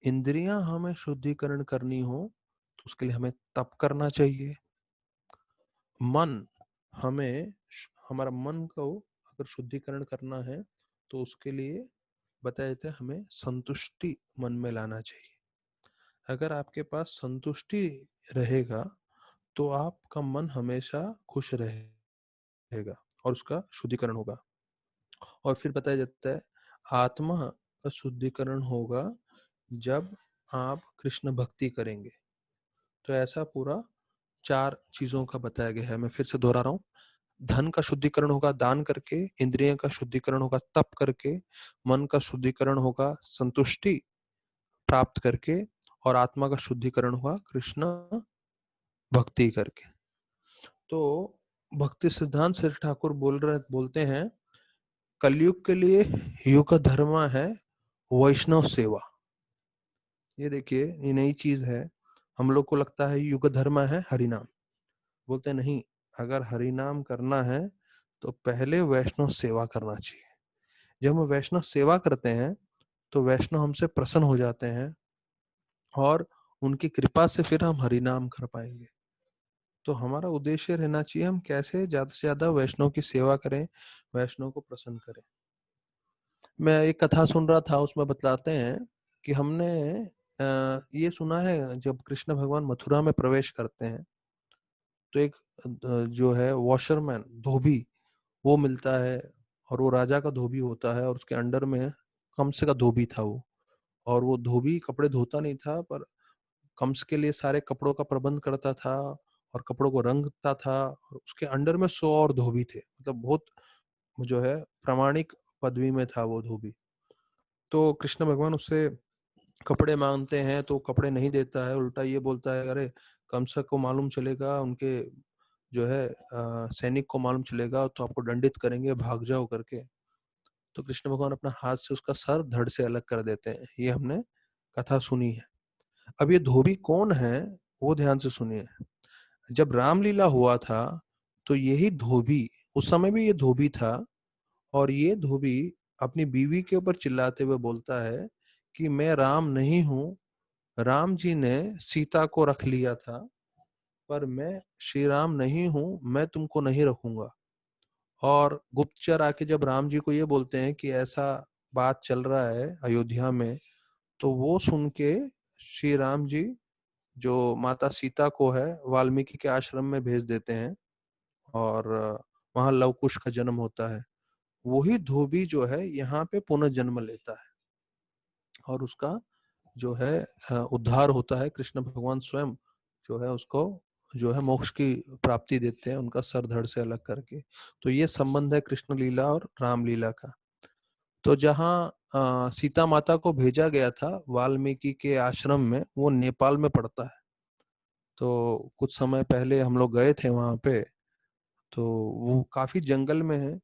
इंद्रियां हमें शुद्धिकरण करनी हो तो उसके लिए हमें तप करना चाहिए। मन, हमें हमारा मन को अगर शुद्धिकरण करना है तो उसके लिए बताया जाता है हमें संतुष्टि मन में लाना चाहिए। अगर आपके पास संतुष्टि रहेगा तो आपका मन हमेशा खुश रहेगा और उसका शुद्धिकरण होगा। और फिर बताया जाता है आत्मा का शुद्धिकरण होगा जब आप कृष्ण भक्ति करेंगे। तो ऐसा पूरा 4 चीजों का बताया गया है। मैं फिर से दोहरा रहा हूँ, धन का शुद्धिकरण होगा दान करके, इंद्रियों का शुद्धिकरण होगा तप करके, मन का शुद्धिकरण होगा संतुष्टि प्राप्त करके, और आत्मा का शुद्धिकरण होगा कृष्ण भक्ति करके। तो भक्ति सिद्धांत श्री ठाकुर बोलते हैं कलयुग के लिए युग धर्म है वैष्णव सेवा। ये देखिए ये नई चीज है। हम लोग को लगता है युग धर्म है हरिनाम, बोलते नहीं, अगर हरिनाम करना है तो पहले वैष्णव सेवा करना चाहिए। जब हम वैष्णव सेवा करते हैं तो वैष्णव हमसे प्रसन्न हो जाते हैं और उनकी कृपा से फिर हम हरिनाम कर पाएंगे। तो हमारा उद्देश्य रहना चाहिए हम कैसे ज्यादा से ज्यादा वैष्णव की सेवा करें, वैष्णव को प्रसन्न करें। मैं एक कथा सुन रहा था, उसमें बतलाते हैं कि हमने ये सुना है जब कृष्ण भगवान मथुरा में प्रवेश करते हैं तो एक जो है वॉशरमैन, धोबी, वो मिलता है। और वो राजा का धोबी होता है और उसके अंडर में कंस का धोबी था वो। और वो धोबी कपड़े धोता नहीं था, पर कंस के लिए सारे कपड़ों का प्रबंध करता था और कपड़ों को रंगता था। और उसके अंडर में 100 और धोबी थे, मतलब बहुत जो है प्रामाणिक पदवी में था वो धोबी। तो कृष्ण भगवान उससे कपड़े मांगते हैं तो कपड़े नहीं देता है, उल्टा ये बोलता है, अरे कंस को मालूम चलेगा, उनके जो है सैनिक को मालूम चलेगा तो आपको दंडित करेंगे, भाग जाओ करके। तो कृष्ण भगवान अपना हाथ से उसका सर धड़ से अलग कर देते हैं। ये हमने कथा सुनी है। अब ये धोबी कौन है, वो ध्यान से सुनिए। जब रामलीला हुआ था तो यही धोबी, उस समय भी ये धोबी था, और ये धोबी अपनी बीवी के ऊपर चिल्लाते हुए बोलता है कि मैं राम नहीं हूं, राम जी ने सीता को रख लिया था, पर मैं श्री राम नहीं हूं, मैं तुमको नहीं रखूंगा। और गुप्तचर आके जब राम जी को ये बोलते हैं कि ऐसा बात चल रहा है अयोध्या में, तो वो सुन के श्री राम जी जो माता सीता को है वाल्मीकि के आश्रम में भेज देते हैं और वहां लव कुश का जन्म होता है। वही धोबी जो है यहाँ पे पुनर्जन्म लेता है और उसका जो है उद्धार होता है। कृष्ण भगवान स्वयं जो है उसको जो है मोक्ष की प्राप्ति देते हैं, उनका सर धड़ से अलग करके। तो ये संबंध है कृष्ण लीला और राम लीला का। तो जहाँ सीता माता को भेजा गया था वाल्मीकि के आश्रम में, वो नेपाल में पड़ता है। तो कुछ समय पहले हम लोग गए थे वहां पे, तो वो काफी जंगल में है।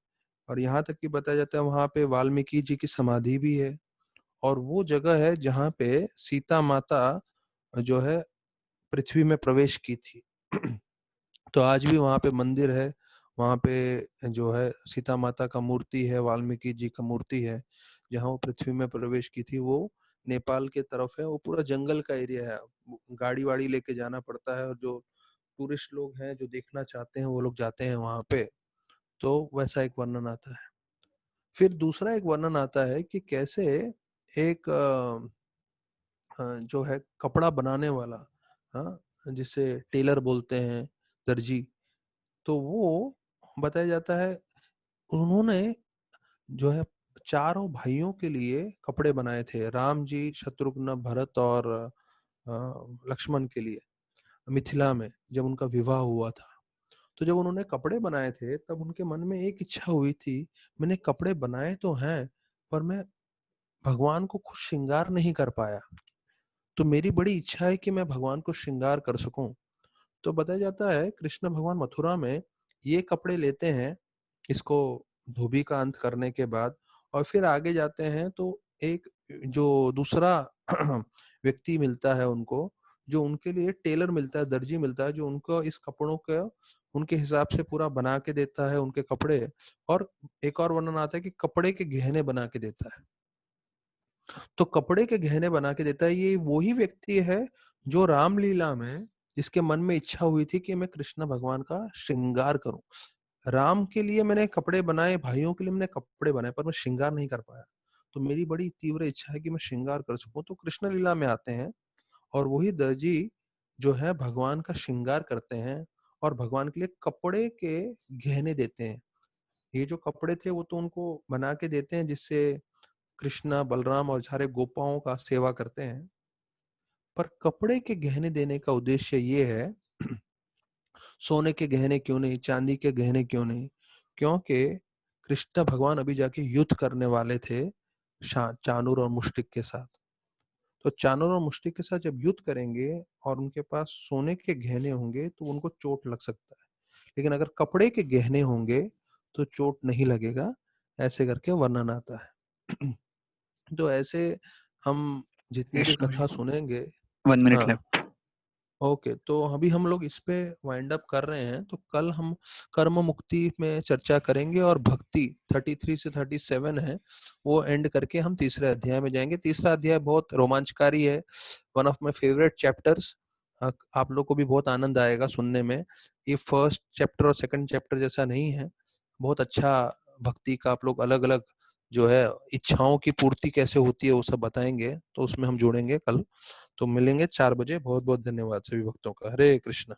और यहाँ तक कि बताया जाता है वहां पे वाल्मीकि जी की समाधि भी है। और वो जगह है जहाँ पे सीता माता जो है पृथ्वी में प्रवेश की थी। तो आज भी वहां पे मंदिर है, वहां पे जो है सीता माता का मूर्ति है, वाल्मीकि जी का मूर्ति है। जहाँ वो पृथ्वी में प्रवेश की थी वो नेपाल के तरफ है। वो पूरा जंगल का एरिया है, गाड़ी वाड़ी लेके जाना पड़ता है। और जो टूरिस्ट लोग हैं जो देखना चाहते हैं वो लोग जाते हैं वहां पे। तो वैसा एक वर्णन आता है। फिर दूसरा एक वर्णन आता है कि कैसे एक जो है कपड़ा बनाने वाला, हाँ, जिसे टेलर बोलते हैं, दर्जी, तो वो बताया जाता है उन्होंने जो है चारों भाइयों के लिए कपड़े बनाए थे, राम जी, शत्रुघ्न, भरत और लक्ष्मण के लिए, मिथिला में जब उनका विवाह हुआ था। तो जब उन्होंने कपड़े बनाए थे तब उनके मन में एक इच्छा हुई थी, मैंने कपड़े बनाए तो हैं पर मैं भगवान को खुद श्रृंगार नहीं कर पाया, तो मेरी बड़ी इच्छा है कि मैं भगवान को श्रृंगार कर सकूं। तो बताया जाता है कृष्ण भगवान मथुरा में ये कपड़े लेते हैं, इसको धोबी का अंत करने के बाद। और फिर आगे जाते हैं तो एक जो दूसरा व्यक्ति मिलता है उनको, जो उनके लिए टेलर मिलता है, दर्जी मिलता है, जो उनको इस कपड़ों का उनके हिसाब से पूरा बना के देता है उनके कपड़े। और एक और वर्णन आता है कि कपड़े के गहने बना के देता है। तो कपड़े के गहने बना के देता है, ये वही व्यक्ति है जो रामलीला में, जिसके मन में इच्छा हुई थी कि मैं कृष्ण भगवान का श्रृंगार करूं। राम के लिए मैंने कपड़े बनाए, भाइयों के लिए मैंने कपड़े बनाए, पर मैं श्रृंगार नहीं कर पाया। तो मेरी बड़ी तीव्र इच्छा है कि मैं श्रृंगार कर सकूं। तो कृष्ण लीला में आते हैं और वही दर्जी जो है भगवान का श्रृंगार करते हैं और भगवान के लिए कपड़े के गहने देते हैं। ये जो कपड़े थे वो तो उनको बना के देते हैं जिससे कृष्णा, बलराम और सारे गोपाओं का सेवा करते हैं। पर कपड़े के गहने देने का उद्देश्य ये है, सोने के गहने क्यों नहीं, चांदी के गहने क्यों नहीं, क्योंकि कृष्ण भगवान अभी जाके युद्ध करने वाले थे चाणूर और मुष्टिक के साथ। तो चाणूर और मुष्टिक के साथ जब युद्ध करेंगे और उनके पास सोने के गहने होंगे तो उनको चोट लग सकता है, लेकिन अगर कपड़े के गहने होंगे तो चोट नहीं लगेगा। ऐसे करके वर्णन आता है। तो ऐसे हम जितनी भी कृष्ण भाई, कथा सुनेंगे। 1 मिनट हाँ, लेफ्ट। ओके, तो अभी हम लोग इस पे वाइंड अप कर रहे हैं। तो कल हम कर्म मुक्ति में चर्चा करेंगे और भक्ति 33 से 37 है वो एंड करके हम तीसरे अध्याय में जाएंगे। तीसरा अध्याय बहुत रोमांचकारी है, one of my favourite chapters. आप लोग को भी बहुत आनंद आएगा सुनने में। ये फर्स्ट चैप्टर और सेकंड चैप्टर जैसा नहीं है, बहुत अच्छा भक्ति का आप लोग अलग अलग जो है इच्छाओं की पूर्ति कैसे होती है वो सब बताएंगे, तो उसमें हम जुड़ेंगे कल। तो मिलेंगे 4 बजे। बहुत बहुत धन्यवाद सभी भक्तों का। हरे कृष्ण।